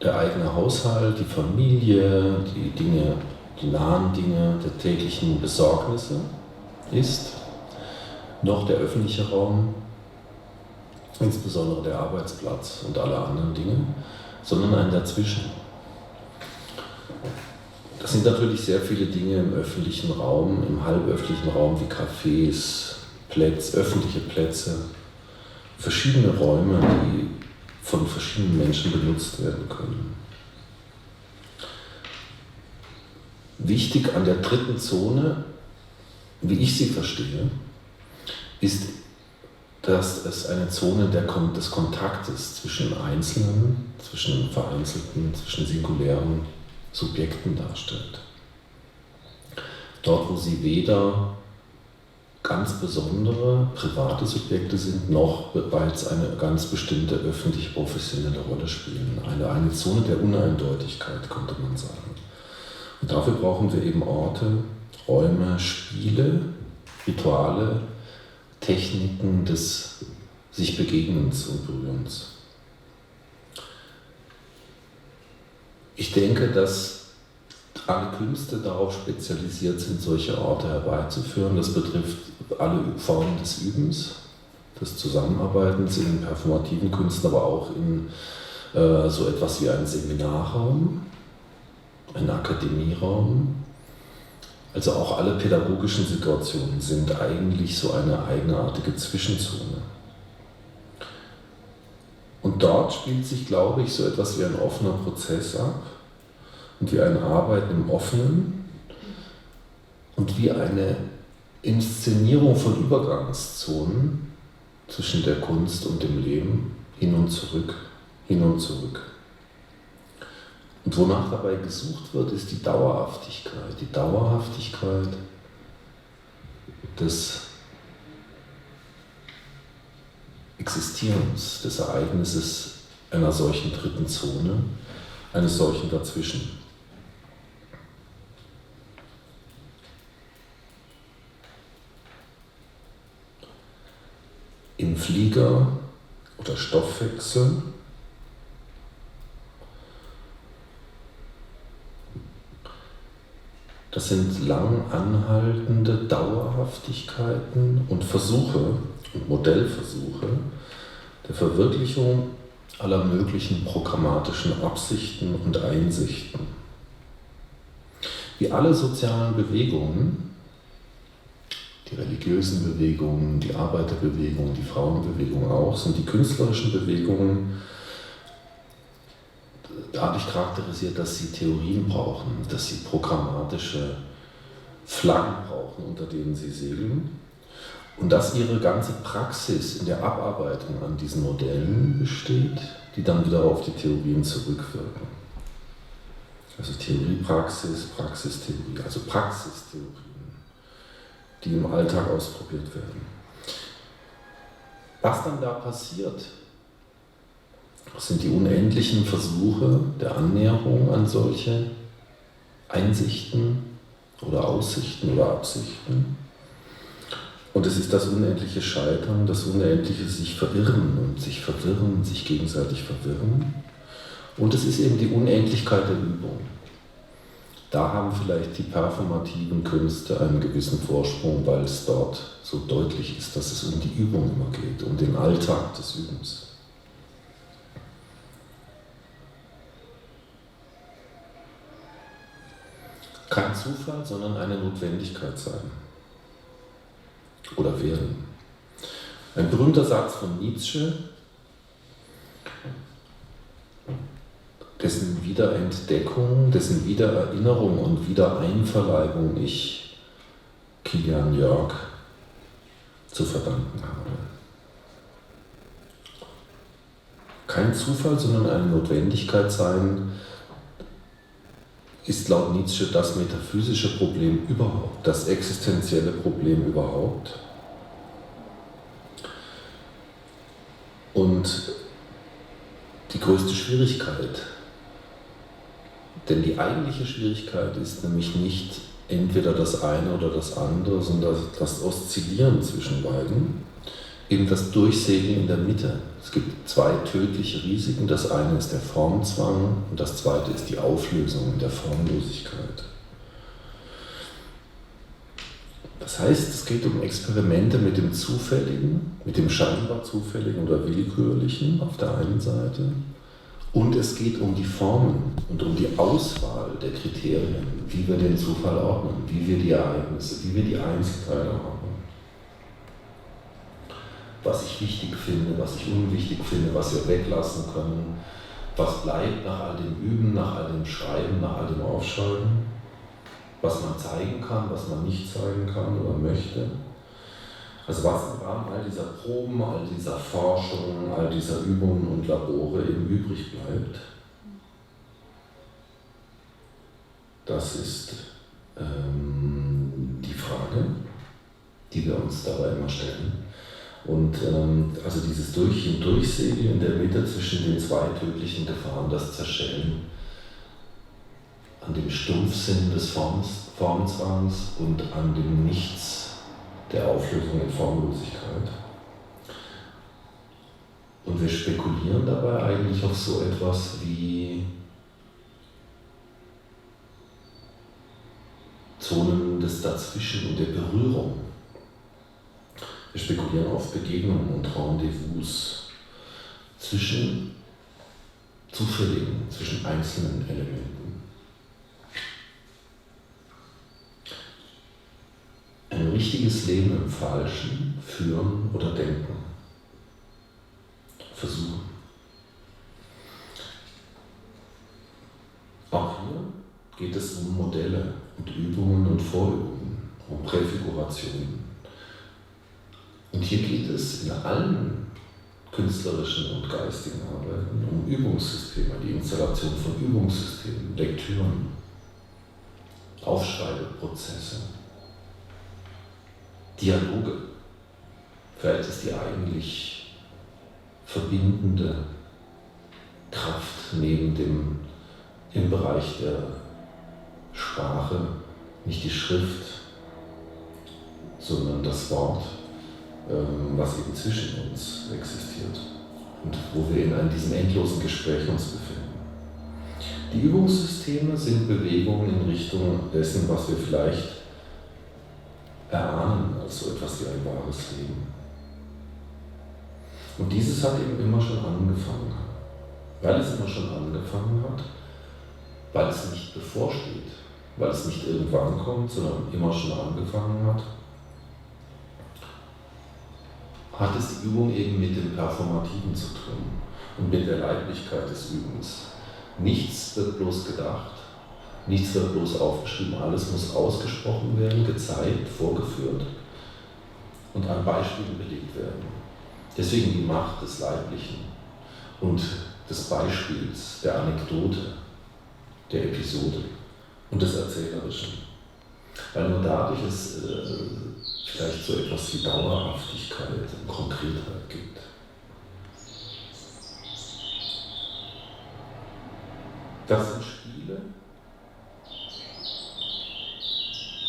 der eigene Haushalt, die Familie, die Dinge, die nahen Dinge der täglichen Besorgnisse ist, noch der öffentliche Raum, insbesondere der Arbeitsplatz und alle anderen Dinge, sondern ein Dazwischen. Das sind natürlich sehr viele Dinge im öffentlichen Raum, im halböffentlichen Raum wie Cafés, öffentliche Plätze, verschiedene Räume, die von verschiedenen Menschen benutzt werden können. Wichtig an der dritten Zone, wie ich sie verstehe, ist, dass es eine Zone des Kontaktes zwischen Einzelnen, zwischen Vereinzelten, zwischen singulären Subjekten darstellt. Dort, wo sie weder ganz besondere private Subjekte sind, noch bereits eine ganz bestimmte öffentliche professionelle Rolle spielen. Eine Zone der Uneindeutigkeit, könnte man sagen. Und dafür brauchen wir eben Orte, Räume, Spiele, Rituale, Techniken des sich Begegnens und Berührens. Ich denke, dass alle Künste darauf spezialisiert sind, solche Orte herbeizuführen. Das betrifft alle Formen des Übens, des Zusammenarbeitens in den performativen Künsten, aber auch in so etwas wie einen Seminarraum, einen Akademieraum. Also auch alle pädagogischen Situationen sind eigentlich so eine eigenartige Zwischenzone. Und dort spielt sich, glaube ich, so etwas wie ein offener Prozess ab und wie ein Arbeiten im Offenen und wie eine Inszenierung von Übergangszonen zwischen der Kunst und dem Leben, hin und zurück, hin und zurück. Und wonach dabei gesucht wird, ist die Dauerhaftigkeit des Existierens, des Ereignisses einer solchen dritten Zone, eines solchen Dazwischen. Im Flieger oder Stoffwechsel das sind lang anhaltende Dauerhaftigkeiten und Versuche und Modellversuche der Verwirklichung aller möglichen programmatischen Absichten und Einsichten. Wie alle sozialen Bewegungen, die religiösen Bewegungen, die Arbeiterbewegungen, die Frauenbewegung auch, sind die künstlerischen Bewegungen dadurch charakterisiert, dass sie Theorien brauchen, dass sie programmatische Flaggen brauchen, unter denen sie segeln und dass ihre ganze Praxis in der Abarbeitung an diesen Modellen besteht, die dann wieder auf die Theorien zurückwirken. Also Theorie, Praxis, Praxistheorie, also Praxistheorien, die im Alltag ausprobiert werden. Was dann da passiert, das sind die unendlichen Versuche der Annäherung an solche Einsichten oder Aussichten oder Absichten. Und es ist das unendliche Scheitern, das unendliche sich verirren und sich verwirren, sich gegenseitig verwirren. Und es ist eben die Unendlichkeit der Übung. Da haben vielleicht die performativen Künste einen gewissen Vorsprung, weil es dort so deutlich ist, dass es um die Übung immer geht, um den Alltag des Übens. Kein Zufall, sondern eine Notwendigkeit sein. Oder werden. Ein berühmter Satz von Nietzsche, dessen Wiederentdeckung, dessen Wiedererinnerung und Wiedereinverleibung ich Kilian Jörg zu verdanken habe. Kein Zufall, sondern eine Notwendigkeit sein, ist laut Nietzsche das metaphysische Problem überhaupt, das existenzielle Problem überhaupt. Und die größte Schwierigkeit, denn die eigentliche Schwierigkeit ist nämlich nicht entweder das eine oder das andere, sondern das Oszillieren zwischen beiden, eben das Durchsegeln in der Mitte. Es gibt zwei tödliche Risiken. Das eine ist der Formzwang und das zweite ist die Auflösung in der Formlosigkeit. Das heißt, es geht um Experimente mit dem Zufälligen, mit dem scheinbar Zufälligen oder Willkürlichen auf der einen Seite. Und es geht um die Formen und um die Auswahl der Kriterien, wie wir den Zufall ordnen, wie wir die Ereignisse, wie wir die Einzelteile ordnen. Was ich wichtig finde, was ich unwichtig finde, was wir weglassen können, was bleibt nach all dem Üben, nach all dem Schreiben, nach all dem Aufschreiben, was man zeigen kann, was man nicht zeigen kann oder möchte. Also was im Rahmen all dieser Proben, all dieser Forschungen, all dieser Übungen und Labore eben übrig bleibt, das ist die Frage, die wir uns dabei immer stellen. Und also dieses Durchsegeln in der Mitte zwischen den zwei tödlichen Gefahren, das Zerschellen an dem Stumpfsinn des Formzwangs und an dem Nichts der Auflösung in Formlosigkeit. Und wir spekulieren dabei eigentlich auf so etwas wie Zonen des Dazwischen und der Berührung. Wir spekulieren auf Begegnungen und Rendezvous zwischen zufälligen, zwischen einzelnen Elementen. Ein richtiges Leben im Falschen führen oder denken. Versuchen. Auch hier geht es um Modelle und Übungen und Vorübungen, um Präfigurationen. Und hier geht es in allen künstlerischen und geistigen Arbeiten um Übungssysteme, die Installation von Übungssystemen, Lektüren, Aufschreibeprozesse, Dialoge. Vielleicht ist die eigentlich verbindende Kraft neben dem im Bereich der Sprache nicht die Schrift, sondern das Wort, was eben zwischen uns existiert und wo wir in diesem endlosen Gespräch uns befinden. Die Übungssysteme sind Bewegungen in Richtung dessen, was wir vielleicht erahnen als so etwas wie ein wahres Leben. Und dieses hat eben immer schon angefangen. Weil es immer schon angefangen hat, weil es nicht bevorsteht, weil es nicht irgendwann kommt, sondern immer schon angefangen hat, hat es die Übung eben mit dem Performativen zu tun und mit der Leiblichkeit des Übens. Nichts wird bloß gedacht, nichts wird bloß aufgeschrieben, alles muss ausgesprochen werden, gezeigt, vorgeführt und an Beispielen belegt werden. Deswegen die Macht des Leiblichen und des Beispiels, der Anekdote, der Episode und des Erzählerischen. Weil nur dadurch es vielleicht so etwas wie Dauerhaftigkeit und Konkretheit gibt. Das sind Spiele,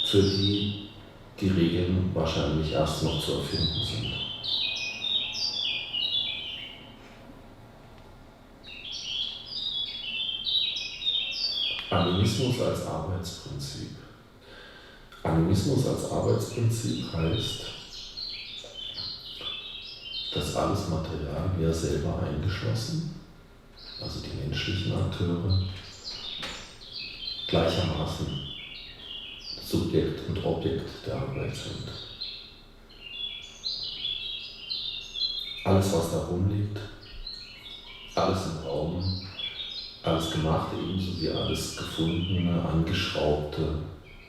für die die Regeln wahrscheinlich erst noch zu erfinden sind. Animismus als Arbeitsprinzip. Animismus als Arbeitsprinzip heißt, dass alles Material, wir selber eingeschlossen, also die menschlichen Akteure, gleichermaßen Subjekt und Objekt der Arbeit sind. Alles, was da rumliegt, alles im Raum, alles Gemachte ebenso wie alles Gefundene, Angeschraubte,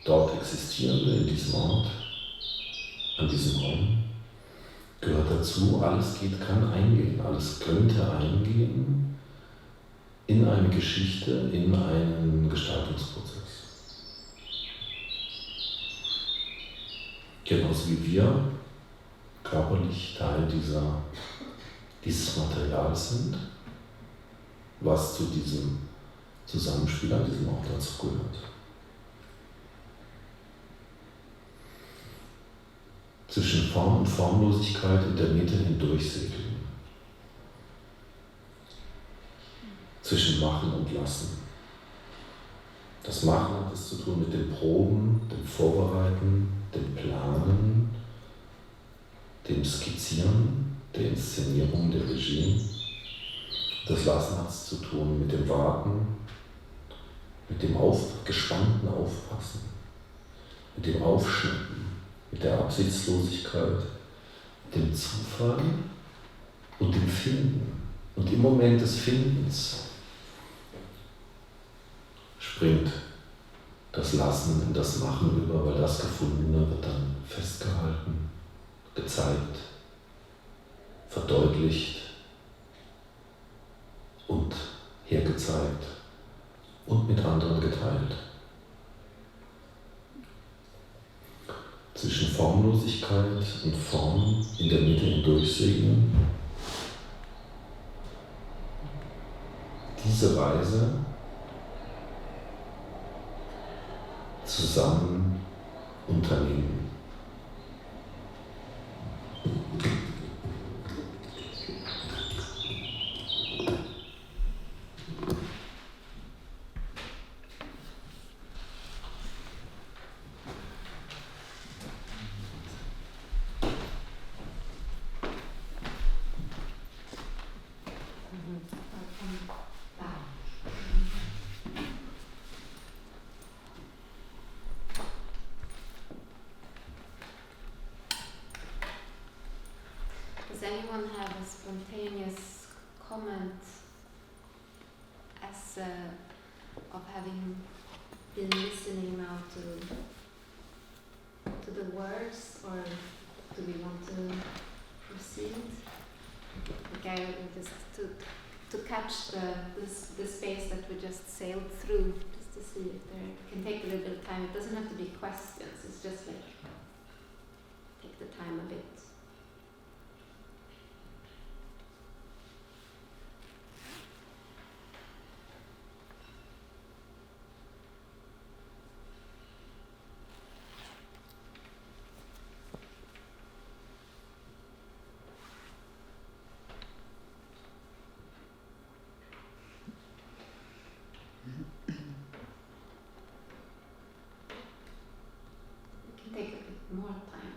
dort Existierende in diesem Ort, an diesem Raum, gehört dazu, alles kann eingehen, alles könnte eingehen in eine Geschichte, in einen Gestaltungsprozess. Genauso wie wir körperlich Teil dieses Materials sind, was zu diesem Zusammenspiel an diesem Ort dazu gehört. Zwischen Form und Formlosigkeit in der Mitte hindurchsegeln. Zwischen Machen und Lassen. Das Machen hat es zu tun mit dem Proben, dem Vorbereiten, dem Planen, dem Skizzieren, der Inszenierung, der Regie. Das Lassen hat es zu tun mit dem Warten, mit dem gespannten Aufpassen, mit dem Aufschnappen, mit der Absichtslosigkeit, dem Zufall und dem Finden. Und im Moment des Findens springt das Lassen in das Machen über, weil das Gefundene wird dann festgehalten, gezeigt, verdeutlicht und hergezeigt und mit anderen geteilt. Zwischen Formlosigkeit und Form in der Mitte hindurchsegeln. Diese Reise zusammen unternehmen. Does anyone have a spontaneous comment as of having been listening now to the words, or do we want to proceed? Okay, just to catch the space that we just sailed through, just to see if there can take a little bit of time. It doesn't have to be questions. It's just like take the time a bit. Take a bit more time.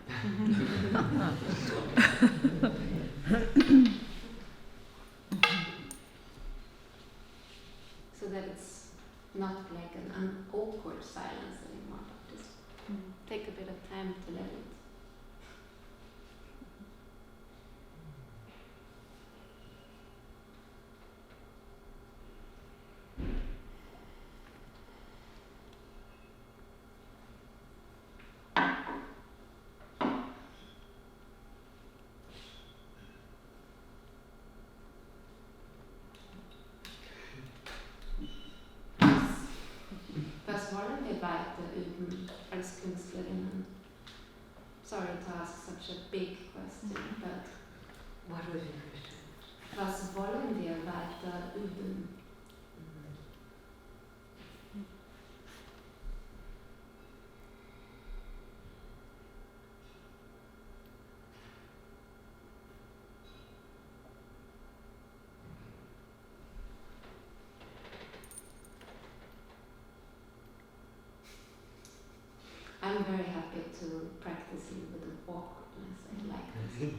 So that it's not like an awkward silence anymore, but just take a bit of time to let it. Was wollen wir weiter üben als Künstlerinnen? Sorry to ask such a big question, but What was your question? was wollen wir weiter üben? I'm very happy to practicing with the awkwardness. I like this.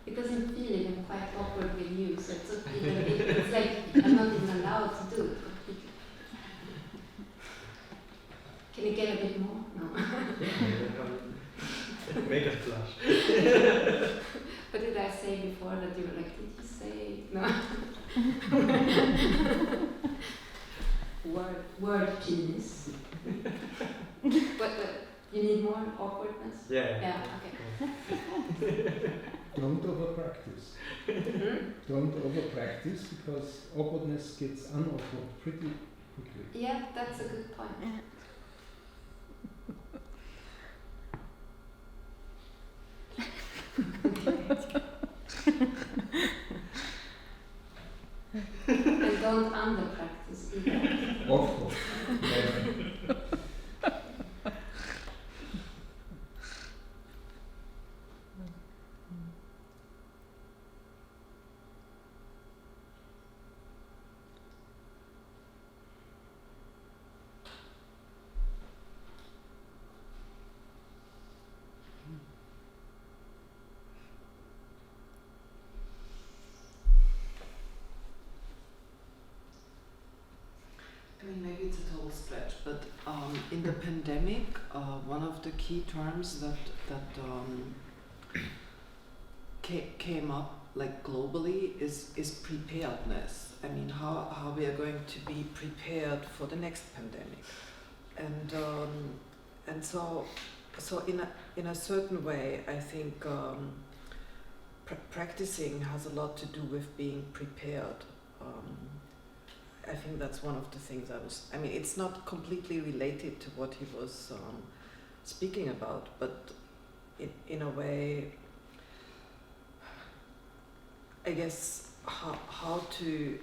It doesn't feel even quite awkward with you, so it's like I'm not even allowed to do it. Can you get a bit more? No. Make us blush. What did I say before that you were like, did you say? No. Word genius. But you need more awkwardness? Yeah. Okay. Don't over-practice. Don't over-practice, because awkwardness gets unawkward pretty quickly. Yeah, that's a good point. And don't under-practice either. Of course. Yeah. I mean, maybe it's a total stretch, but in the pandemic, one of the key terms that came up like globally is preparedness. I mean, how we are going to be prepared for the next pandemic, and so in a certain way, I think practicing has a lot to do with being prepared. I think that's one of the things I mean, it's not completely related to what he was speaking about, but in a way, I guess how to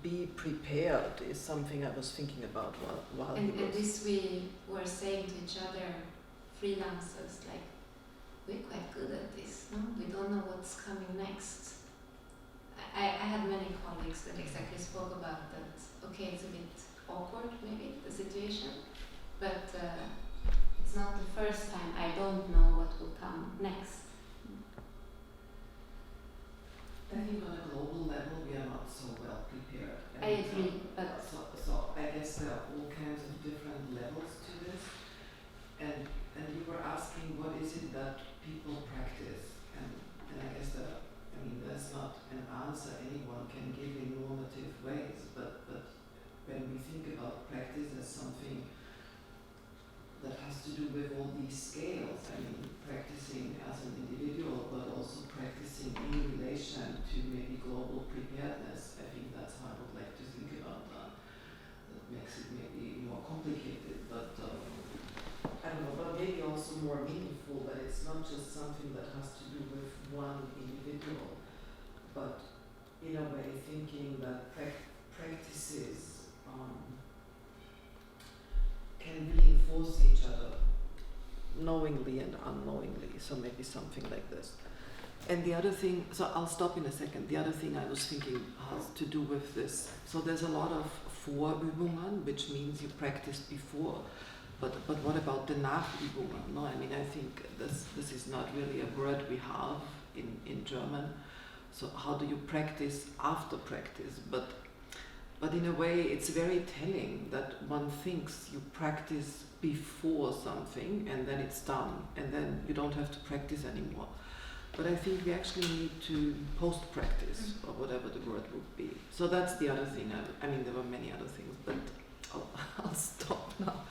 be prepared is something I was thinking about while he was. And this we were saying to each other, freelancers, like, we're quite good at this, no? We don't know what's coming next. I had many colleagues that exactly spoke about that. Okay, it's a bit awkward, maybe, the situation, but it's not the first time I don't know what will come next. I think on a global level we are not so well prepared. I agree, but so I guess there are all kinds of different levels to this, and you were asking what is it that people practice, and I guess there's not an answer anyone can give in normative ways, but when we think about practice as something that has to do with all these scales, I mean, practicing as an individual, but also practicing in relation to maybe global preparedness, I think that's how I would like to think about that. That makes it maybe more complicated, but I don't know, but maybe also more meaningful, that it's not just something that has to do with one individual, but in a way thinking that practices can reinforce each other knowingly and unknowingly, so maybe something like this. And the other thing, so I'll stop in a second, the other thing I was thinking has to do with this. So there's a lot of Vorübungen, which means you practice before, but what about the Nachübungen? No, I mean, I think this is not really a word we have in German. So how do you practice after practice? But in a way, it's very telling that one thinks you practice before something and then it's done, and then you don't have to practice anymore. But I think we actually need to post-practice, or whatever the word would be. So that's the other thing. I mean, there were many other things, but I'll stop now.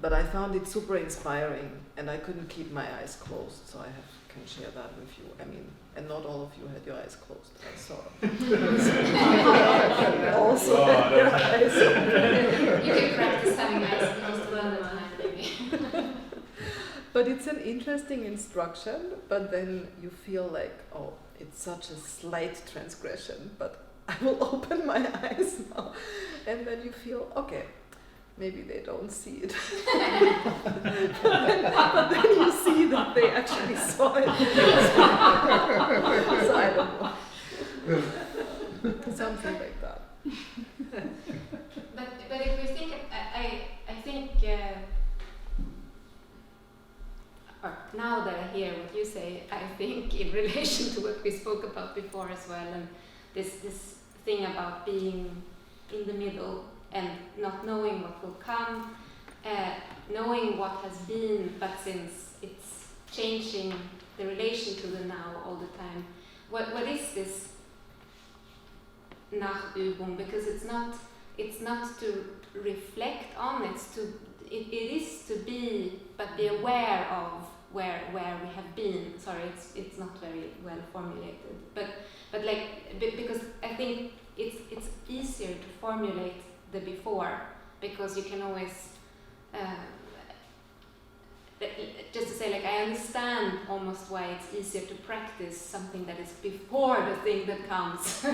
But I found it super inspiring, and I couldn't keep my eyes closed, so I can share that with you. I mean, and not all of you had your eyes closed. I saw. Also had your eyes open. You can practice having eyes closed another time, maybe. But it's an interesting instruction, but then you feel like, oh, it's such a slight transgression, but I will open my eyes now. And then you feel, okay, maybe they don't see it. but then you see that they actually saw it. So I don't know. Something like that. But if we think, I think, or now that I hear what you say, I think in relation to what we spoke about before as well, and this thing about being in the middle and not knowing what will come, knowing what has been, but since it's changing the relation to the now all the time, what is this Nachübung? Because it's not it's not to reflect on, it is to be, but be aware of where we have been. Sorry, it's not very well formulated, but like because I think it's easier to formulate the before, because you can always just to say, like, I understand almost why it's easier to practice something that is before the thing that comes,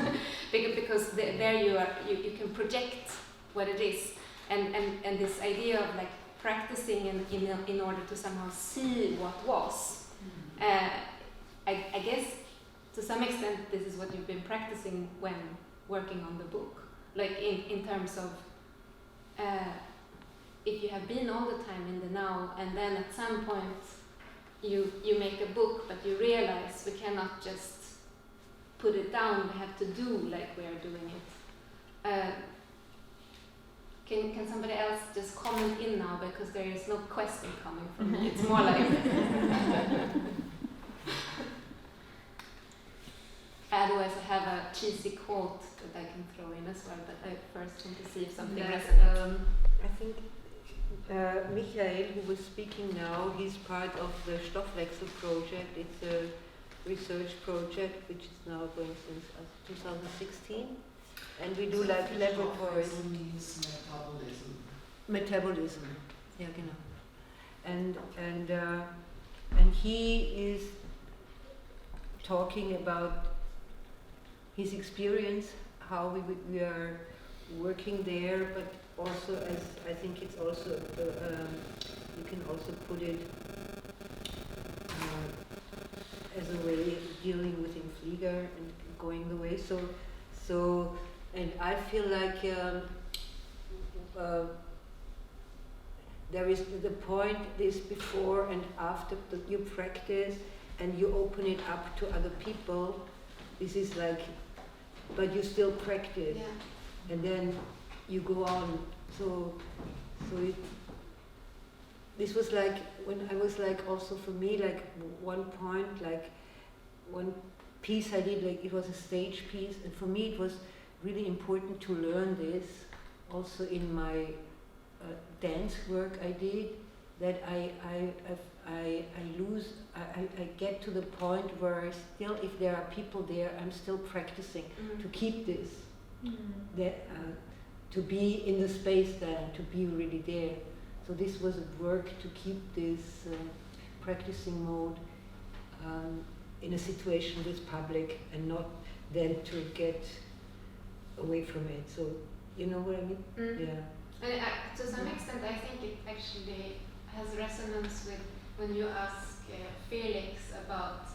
because there you can project what it is, and this idea of like practicing in order to somehow see what was. I guess to some extent this is what you've been practicing when working on the book, like in terms of if you have been all the time in the now, and then at some point you make a book, but you realize we cannot just put it down, we have to do like we are doing it. Can somebody else just comment in now, because there is no question coming from me. It's more like otherwise I have a cheesy quote that I can throw in as well, but I first want to see if something resonates. I think Michael, who was speaking now, he's part of the Stoffwechsel project. It's a research project which is now going since 2016, and we do like laboratories. Means Metabolism, yeah, genau. And he is talking about his experience, how we are working there, but also as I think it's also you can also put it as a way of dealing with Inflieger and going the way. So and I feel like there is the point is before and after that you practice and you open it up to other people. This is like, but you still practice, and then you go on. So this was like when I was like also for me like one point, like one piece I did, like it was a stage piece, and for me it was really important to learn this also in my dance work I did, that I get to the point where I still, if there are people there, I'm still practicing to keep this, that to be in the space then, to be really there. So this was a work to keep this practicing mode in a situation with public, and not then to get away from it. So you know what I mean? Yeah. And to some extent, I think it actually has resonance with when you ask Felix about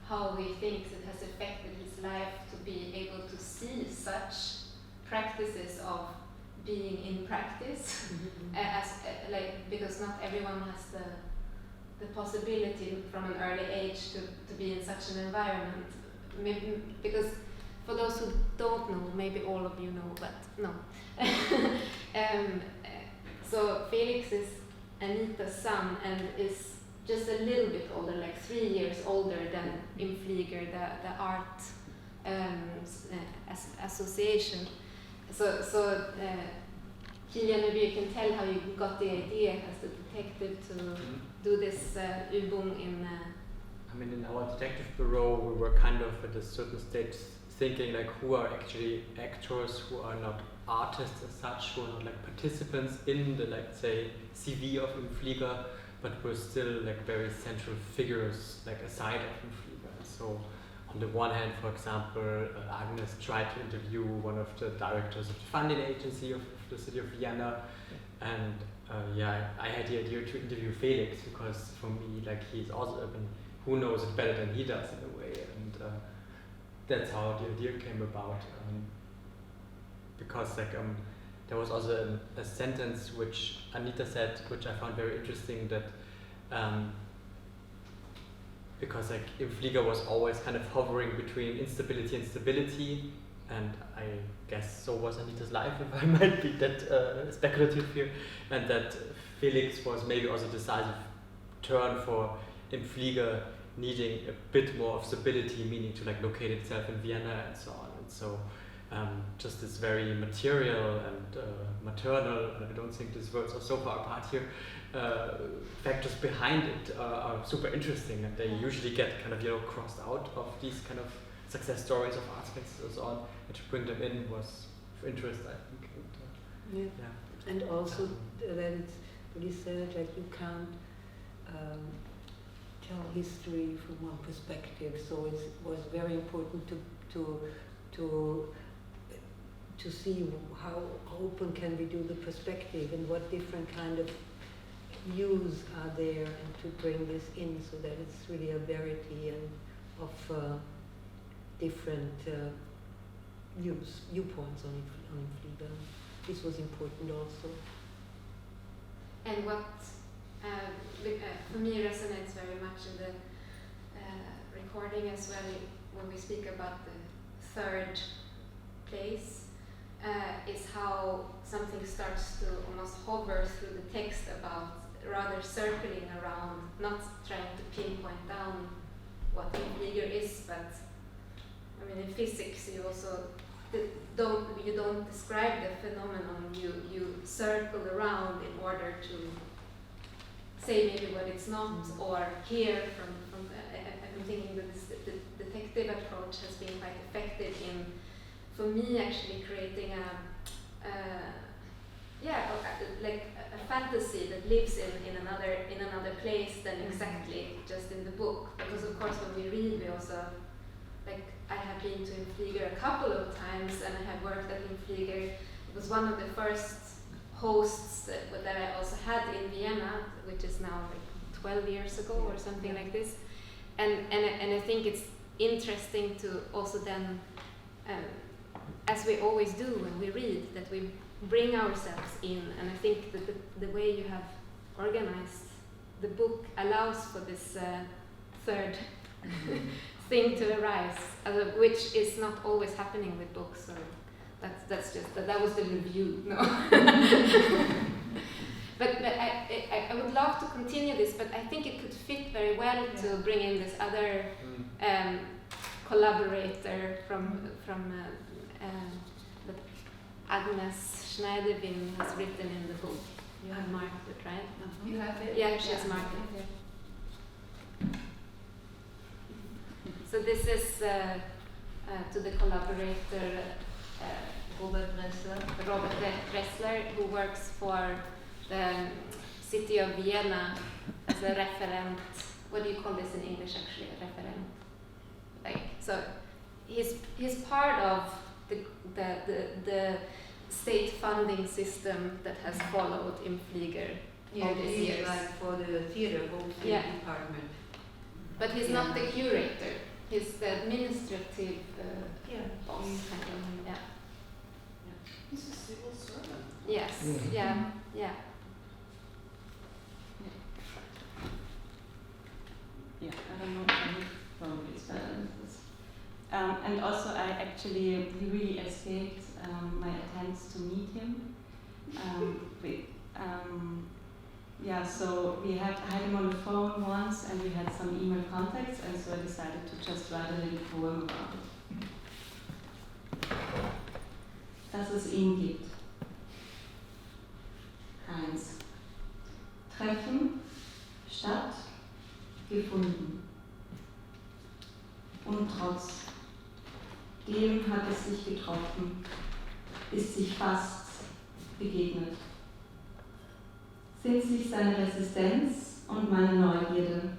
how he thinks it has affected his life to be able to see such practices of being in practice, because not everyone has the possibility from an early age to be in such an environment. Maybe, because for those who don't know, maybe all of you know, but no. So Felix is Anita's son and is just a little bit older, like 3 years older than Inflieger, the art association. So Kilian, maybe you can tell how you got the idea as a detective to do this Übung in... I mean, in our detective bureau, we were kind of at a certain stage thinking like who are actually actors, who are not artists as such, who are not like participants in the, like, say, CV of Inflieger, but were still like very central figures, like aside of Inflieger. And so on the one hand, for example, Agnes tried to interview one of the directors of the funding agency of the city of Vienna, and I had the idea to interview Felix, because for me, like, he's also, I mean, who knows it better than he does in a way, and that's how the idea came about. Because like there was also a sentence which Anita said, which I found very interesting, that because like Inflieger was always kind of hovering between instability and stability, and I guess so was Anita's life, if I might be that speculative here, and that Felix was maybe also a decisive turn for Inflieger needing a bit more of stability, meaning to like locate itself in Vienna and so on. And so just this very material and maternal, and I don't think these words are so far apart here, factors behind it are super interesting, and they usually get kind of, crossed out of these kind of success stories of art spaces and so on, and to bring them in was of interest, I think. And, And also that it's really said that you can't tell history from one perspective, so it was very important to see how open can we do the perspective and what different kind of views are there, and to bring this in so that it's really a variety and of different viewpoints on Inflieger. This was important also. And what for me resonates very much in the recording as well, when we speak about the third place, is how something starts to almost hover through the text about rather circling around, not trying to pinpoint down what Inflieger is, but I mean in physics you also don't describe the phenomenon, you circle around in order to say maybe what it's not, or hear from I'm thinking that this detective approach has been quite effective in, for me, actually creating like a fantasy that lives in another place than exactly just in the book. Because of course when we read, we also, like, I have been to Inflieger a couple of times, and I have worked at Inflieger. It was one of the first hosts that I also had in Vienna, which is now like 12 years ago or something like this. And I think it's interesting to also then, as we always do when we read, that we bring ourselves in. And I think that the way you have organized the book allows for this third thing to arise, which is not always happening with books. So that's just that was the review. No. But I would love to continue this, but I think it could fit very well to bring in this other collaborator from that Agnes Schneidewind has written in the book. You have marked it, right? You have it? Yeah, she has marked it. So this is to the collaborator Robert Dressler, who works for the city of Vienna as a referent. What do you call this in English actually? A referent. Like, so he's part of the state funding system that has followed Inflieger all these years. Like for the theater department. But he's not the curator. He's the administrative boss. He's a civil servant. Yes. Yeah. Yeah, I don't know if probably it's better than this. And also he really escaped my attempts to meet him. So we had him on the phone once, and we had some email contacts, and so I decided to just write a little poem about it. Dass es ihn gibt. 1. Treffen, statt, gefunden. Und trotz dem hat es sich getroffen, ist sich fast begegnet. Sind sich seine Resistenz und meine Neugierde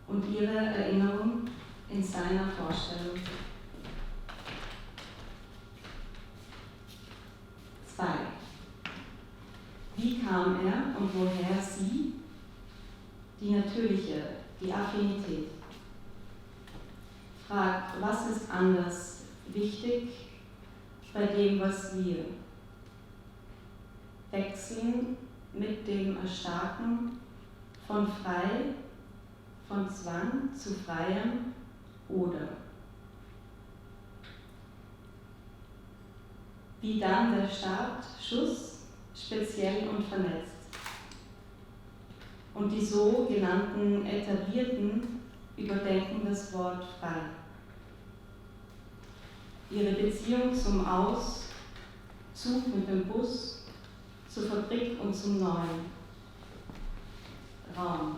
und ihre Erinnerung in seiner Vorstellung. 2. Wie kam er und woher sie? Die natürliche, die Affinität. Fragt, was ist anders wichtig bei dem, was wir wechseln mit dem Erstarken von frei, von Zwang zu freiem oder. Wie dann der Startschuss, speziell und vernetzt. Und die so genannten Etablierten überdenken das Wort frei. ihre Beziehung zum Aus, Zug mit dem Bus, zur Fabrik und zum Neuen. Raum.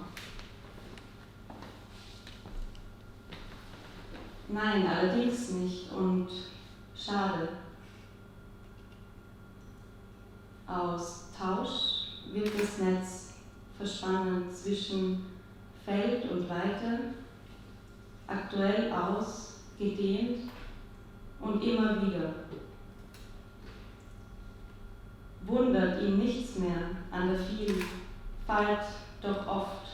Nein, allerdings nicht und schade. Aus Tausch wird das Netz verspannen zwischen Feld und Weite, aktuell aus, gedehnt und immer wieder. Wundert ihn nichts mehr an der Vielfalt, doch oft,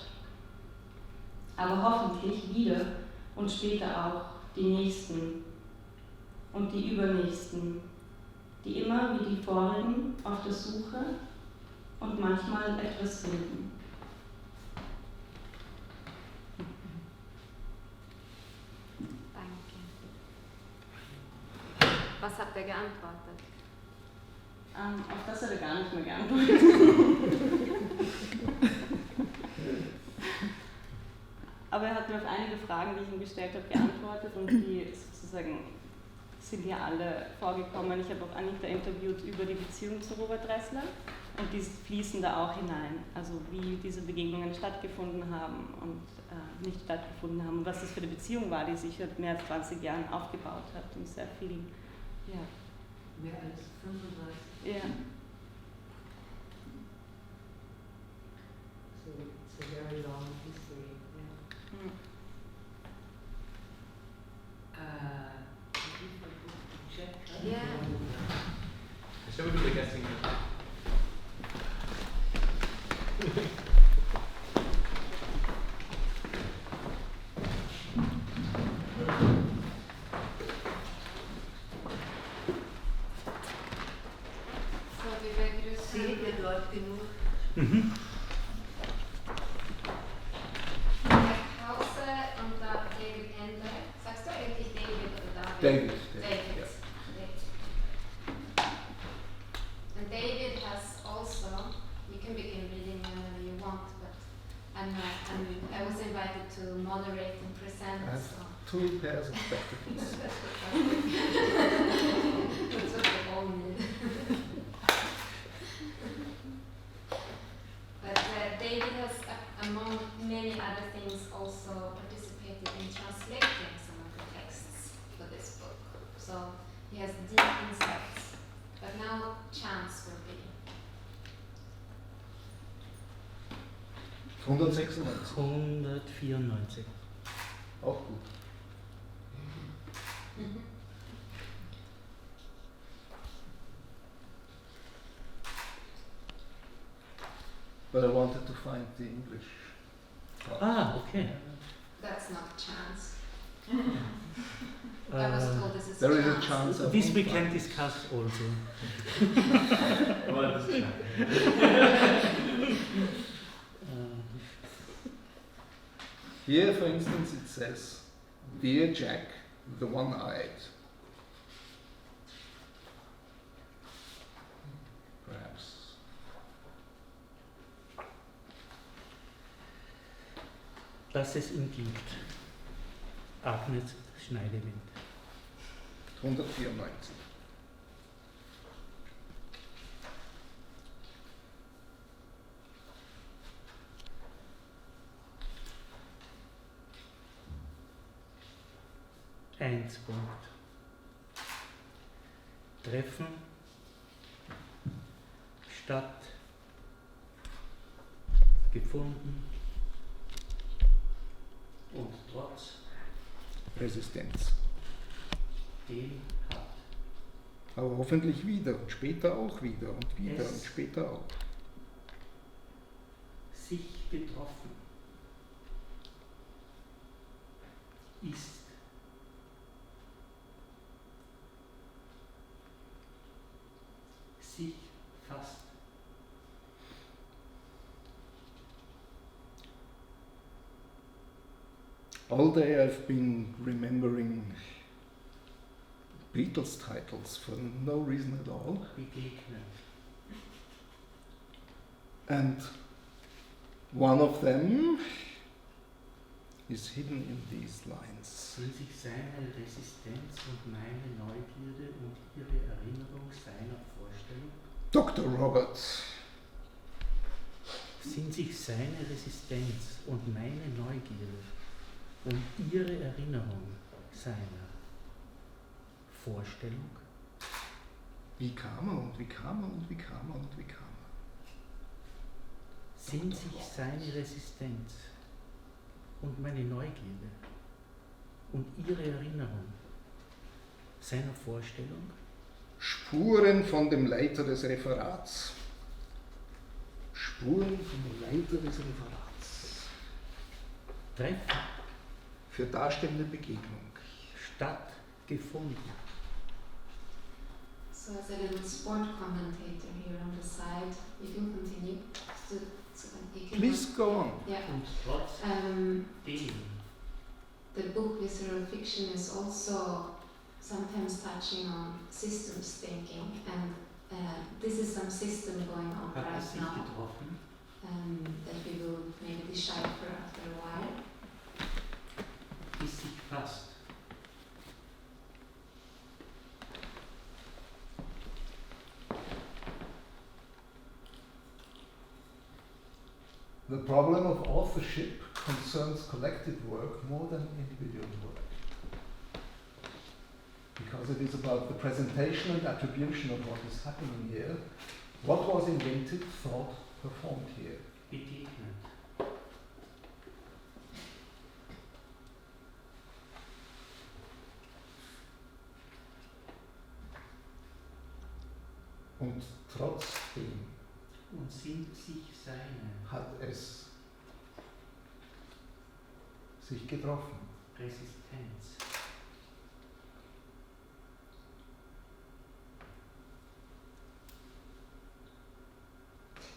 aber hoffentlich wieder und später auch die Nächsten und die Übernächsten, die immer wie die vorigen auf der Suche und manchmal etwas finden. Danke. Was hat er geantwortet? Auf das hat er gar nicht mehr geantwortet. Aber er hat mir auf einige Fragen, die ich ihm gestellt habe, geantwortet und die sozusagen sind ja alle vorgekommen. Ich habe auch Anita interviewt über die Beziehung zu Robert Dressler und die fließen da auch hinein. Also wie diese Begegnungen stattgefunden haben und nicht stattgefunden haben und was das für eine Beziehung war, die sich seit mehr als 20 Jahren aufgebaut hat und sehr viel, ja. Mehr als 35. Ja. So it's a very long history. Yeah. Check. Yeah. Shall we do the guessing? So, wie wir grüßen. Seht ihr dort genug? Der Hauser und der David Ender. Sagst du eigentlich David oder David? David. David. Yeah. And David has also, you can begin reading whenever you want, but I was invited to moderate and present. I have So. 2 pairs of spectacles. That's what we all need. But David has, among many other things, also participated in translating some of the texts for this book. So he has deep insights. But now chance will be. 196. 194. Auch gut. But I wanted to find the English part. Ah, okay. That's not chance. I was told this is There is a chance. chance of This we not can finding. discuss also. Well, this is Here, for instance, it says, "Dear Jack, the one-eyed." Perhaps. Dass es ihm gibt. Agnes Schneidewind. 194. Eins Punkt. Treffen statt gefunden und trotz Resistenz. den hat Aber hoffentlich wieder und später auch wieder und wieder Es- und später auch. sich betroffen ist sich fast All day I've been remembering Beatles titles for no reason at all. begegnen. And one of them is hidden in these lines. Sind sich seine Resistenz und meine Neugierde und ihre Erinnerung seiner Vorstellung? Dr. Roberts. Sind sich seine Resistenz und meine Neugierde und ihre Erinnerung seiner Vorstellung? Wie kam er und wie kam er und wie kam er und wie kam er? Sind sich seine Resistenz und meine Neugierde und ihre Erinnerung seiner Vorstellung? Spuren von dem Leiter des Referats. Spuren von dem Leiter des Referats. Treffen Für darstellende Begegnung. stattgefunden. So as a little sport commentator here on the side, you can continue to Please go on. Yeah. Und trotzdem The book Visceral Fiction is also sometimes touching on systems thinking, and this is some system going on hat er right sich now getroffen, that we will maybe decipher after a while. ist sich fast The problem of authorship concerns collective work more than individual work. Because it is about the presentation and attribution of what is happening here. What was invented, thought, performed here. begegnet. Und trotzdem Und sind sich seine hat es sich getroffen. Resistenz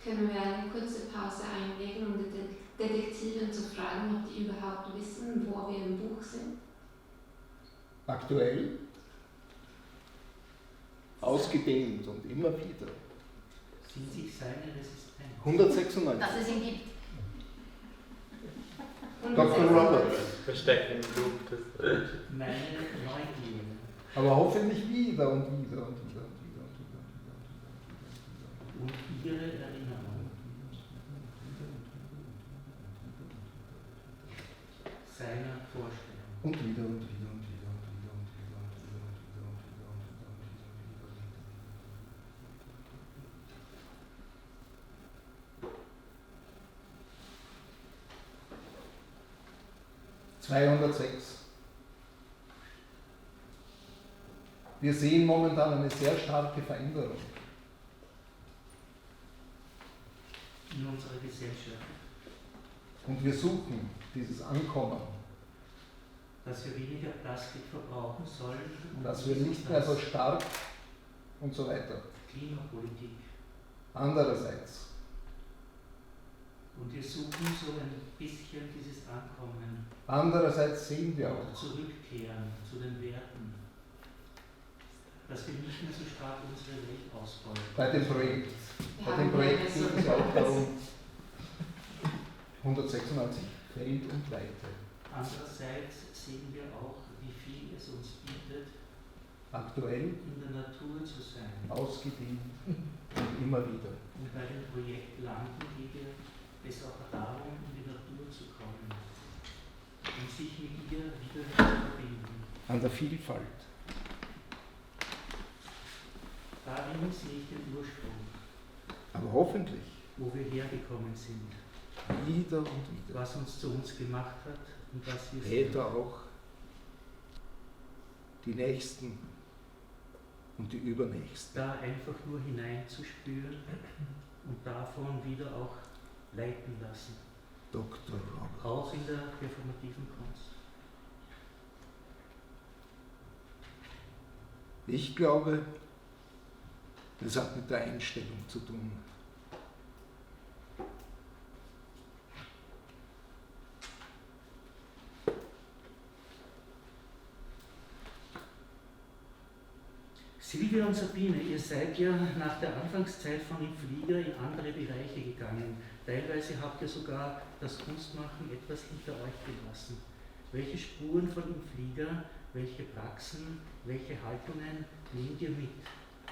Können wir eine kurze Pause einlegen, um die Detektiven zu fragen, ob die überhaupt wissen, wo wir im Buch sind? Aktuell, ausgedehnt und immer wieder. sind sich seine Resistenz 196. Dass es ihn gibt. Dr. Roberts. Versteckt im Blut. meine Neugierde Aber hoffentlich wieder und wieder und wieder und wieder und wieder und wieder und wieder und wieder und wieder. und ihre Erinnerung seiner Vorstellung. Und wieder und wieder und wieder und wieder und wieder und wieder und wieder und wieder und wieder und wieder und wieder und wieder. 206. Wir sehen momentan eine sehr starke Veränderung. In unserer Gesellschaft, Und wir suchen dieses Ankommen, dass wir weniger Plastik verbrauchen sollen und dass wir nicht mehr so stark und so weiter. Klimapolitik. Andererseits, Und wir suchen so ein bisschen dieses Ankommen, andererseits sehen wir auch, zurückkehren zu den Werten, dass wir nicht mehr so stark unsere Welt ausbeuten. bei dem Projekt geht es ja auch darum, 196, Feld und Weite. Andererseits sehen wir auch, wie viel es uns bietet, Aktuell, in der Natur zu sein. ausgedehnt und immer wieder. Und bei dem Projekt landen geht es auch darum, in die Natur zu kommen und sich mit ihr wieder zu verbinden. An der Vielfalt. Darin sehe ich den Ursprung, Aber hoffentlich wo wir hergekommen sind, wieder und wieder. was uns zu uns gemacht hat und was wir sind. Später auch die Nächsten und die Übernächsten. Da einfach nur hineinzuspüren und davon wieder auch leiten lassen. Dr. Roberts. Auch in der performativen Kunst. Ich glaube, das hat mit der Einstellung zu tun. Silvia und Sabine, ihr seid ja nach der Anfangszeit von Im Flieger in andere Bereiche gegangen. Teilweise habt ihr sogar das Kunstmachen etwas hinter euch gelassen. Welche Spuren von Im Flieger, welche Praxen, welche Haltungen nehmt ihr mit?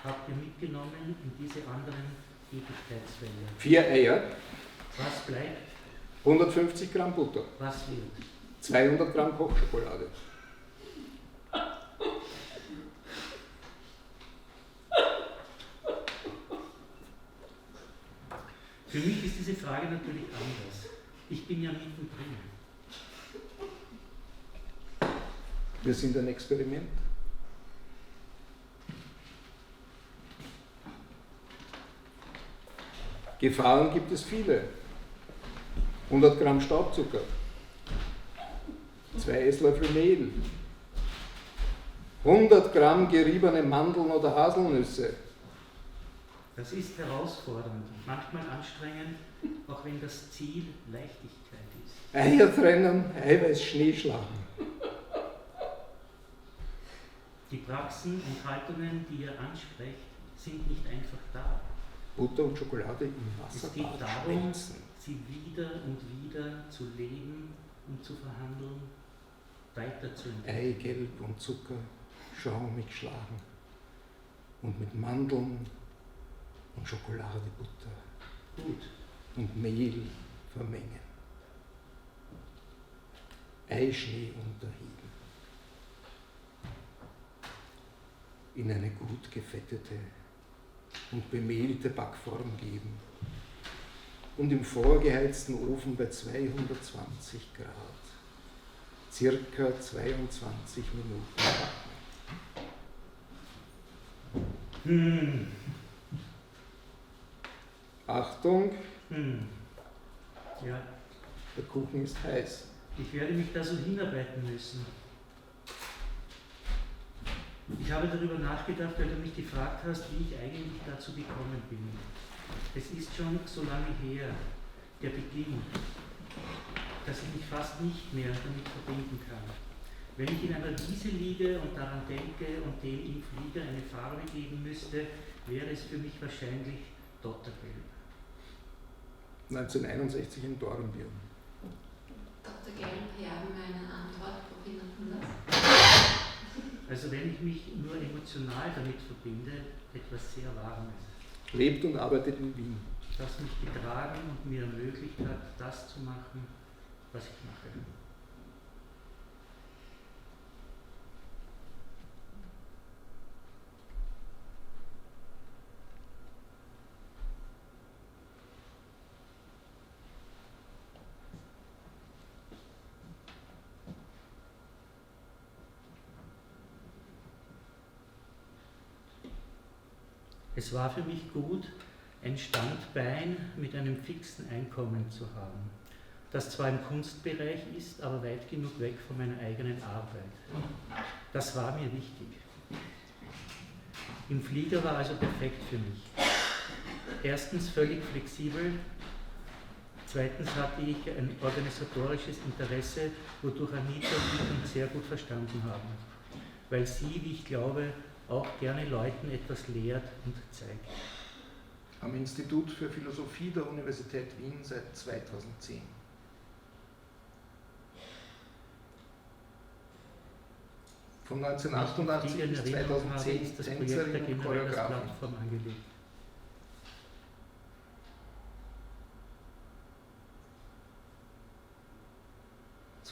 Habt ihr mitgenommen in diese anderen Tätigkeitsfelder? 4 Eier. Was bleibt? 150 Gramm Butter. Was wird? 200 Gramm Kochschokolade. Für mich ist diese Frage natürlich anders. Ich bin ja mittendrin. Wir sind ein Experiment. Gefahren gibt es viele. 100 Gramm Staubzucker, 2 Esslöffel Mehl, 100 Gramm geriebene Mandeln oder Haselnüsse. Das ist herausfordernd, manchmal anstrengend, auch wenn das Ziel Leichtigkeit ist. Eier trennen, Eiweiß Schnee schlagen. Die Praxen und Haltungen, die ihr ansprecht, sind nicht einfach da. Butter und Schokolade im Wasser. Es geht darum, sie wieder und wieder zu leben und zu verhandeln, weiterzuentwickeln. Eigelb und Zucker schaumig schlagen und mit Mandeln und Schokolade, Butter Gut. und Mehl vermengen. Eischnee unterheben. In eine gut gefettete und bemehlte Backform geben und im vorgeheizten Ofen bei 220 Grad circa 22 Minuten backen. Achtung, Ja, der Kuchen ist heiß. ich werde mich da so hinarbeiten müssen. Ich habe darüber nachgedacht, weil du mich gefragt hast, wie ich eigentlich dazu gekommen bin. Es ist schon so lange her, der Beginn, dass ich mich fast nicht mehr damit verbinden kann. Wenn ich in einer Wiese liege und daran denke und dem Im Flieger eine Farbe geben müsste, wäre es für mich wahrscheinlich Dottergelb. 1961 in Dornbirn. Dr. Gelb, wir haben eine Antwort, wo finden das? Also wenn ich mich nur emotional damit verbinde, etwas sehr Warmes. Lebt und arbeitet in Wien. Das mich getragen und mir ermöglicht hat, das zu machen, was ich mache. Es war für mich gut, ein Standbein mit einem fixen Einkommen zu haben, das zwar im Kunstbereich ist, aber weit genug weg von meiner eigenen Arbeit. Das war mir wichtig. Im Flieger war also perfekt für mich. Erstens völlig flexibel, zweitens hatte ich ein organisatorisches Interesse, wodurch Anita und ich uns sehr gut verstanden haben, weil sie, wie ich glaube, auch gerne Leuten etwas lehrt und zeigt. Am Institut für Philosophie der Universität Wien seit 2010. Von 1988 bis 2010 ist das Projekt der Tänzerin und generell als Choreografin. Plattform angelegt.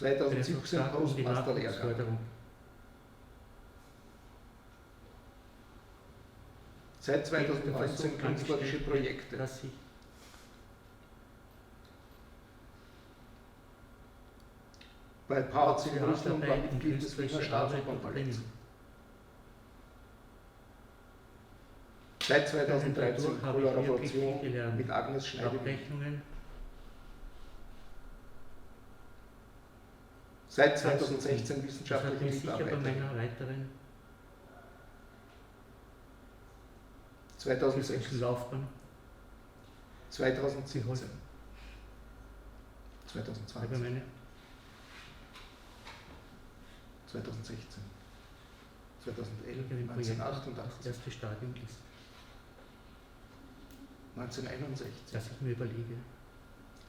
Der ist noch 2017 stark um die Postmasterlehrgang. Nachwuchsförderung. Seit 2019 künstlerische Projekte. Dass ich Bei Parts in Russland war Theaterarbeit und Mitglied des Wiener künstlerische Arbeit Staatsopernballetts. bringen. Seit 2013 Dadurch habe ich wirklich Kollaboration viel gelernt. mit Agnes Schneidewind. Abrechnungen, Seit 2016 das hat wissenschaftliche mir sicher bei Mitarbeiterin. meiner weiteren 2006, Laufbahn 2017, geholfen. Bei 2020, meiner 2016, 2011, Projekt, das 1988, erste Stadium ist, 1961. dass ich mir überlege,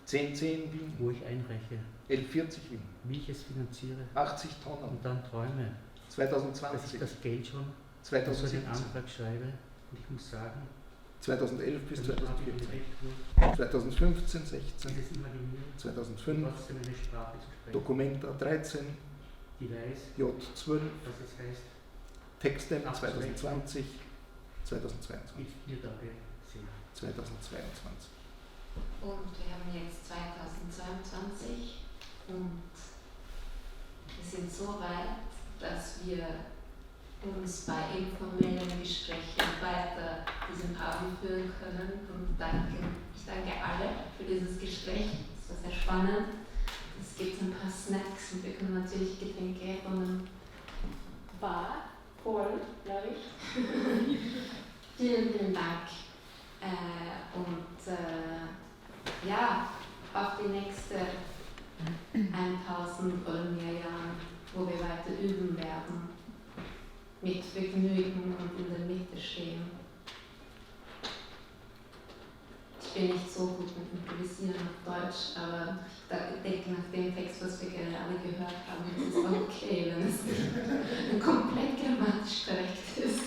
1010 Wien, wo ich einreiche, 1140 Wien, wie ich es finanziere 80 Tonnen, und dann träume, dass ich 2020, das Geld schon für den 2017, Antrag schreibe. Und ich muss sagen, 2011 bis damit habe ich 2014, recht wohl 2015, 16, dieses Imaginieren, 2005, trotzdem eine Sprache zu sprechen, Documenta 13, die weiß, J12, was es heißt, Textem 2020, 2022, mit 4 Tage sehen. 2022. Und wir haben jetzt 2022 und wir sind so weit, dass wir uns bei informellen Gesprächen weiter diesen Abend führen können. Und ich danke alle für dieses Gespräch. Es war sehr spannend. Es gibt ein paar Snacks und wir können natürlich Getränke von einem Bar holen, glaube ich. Vielen, vielen Dank. Ja, auf die nächste 1000 oder mehr Jahren, wo wir weiter üben werden, mit Vergnügen und in der Mitte stehen. Ich bin nicht so gut mit Improvisieren auf Deutsch, aber ich denke, nach dem Text, was wir gerade gehört haben, ist es okay, wenn es nicht komplett grammatisch korrekt ist.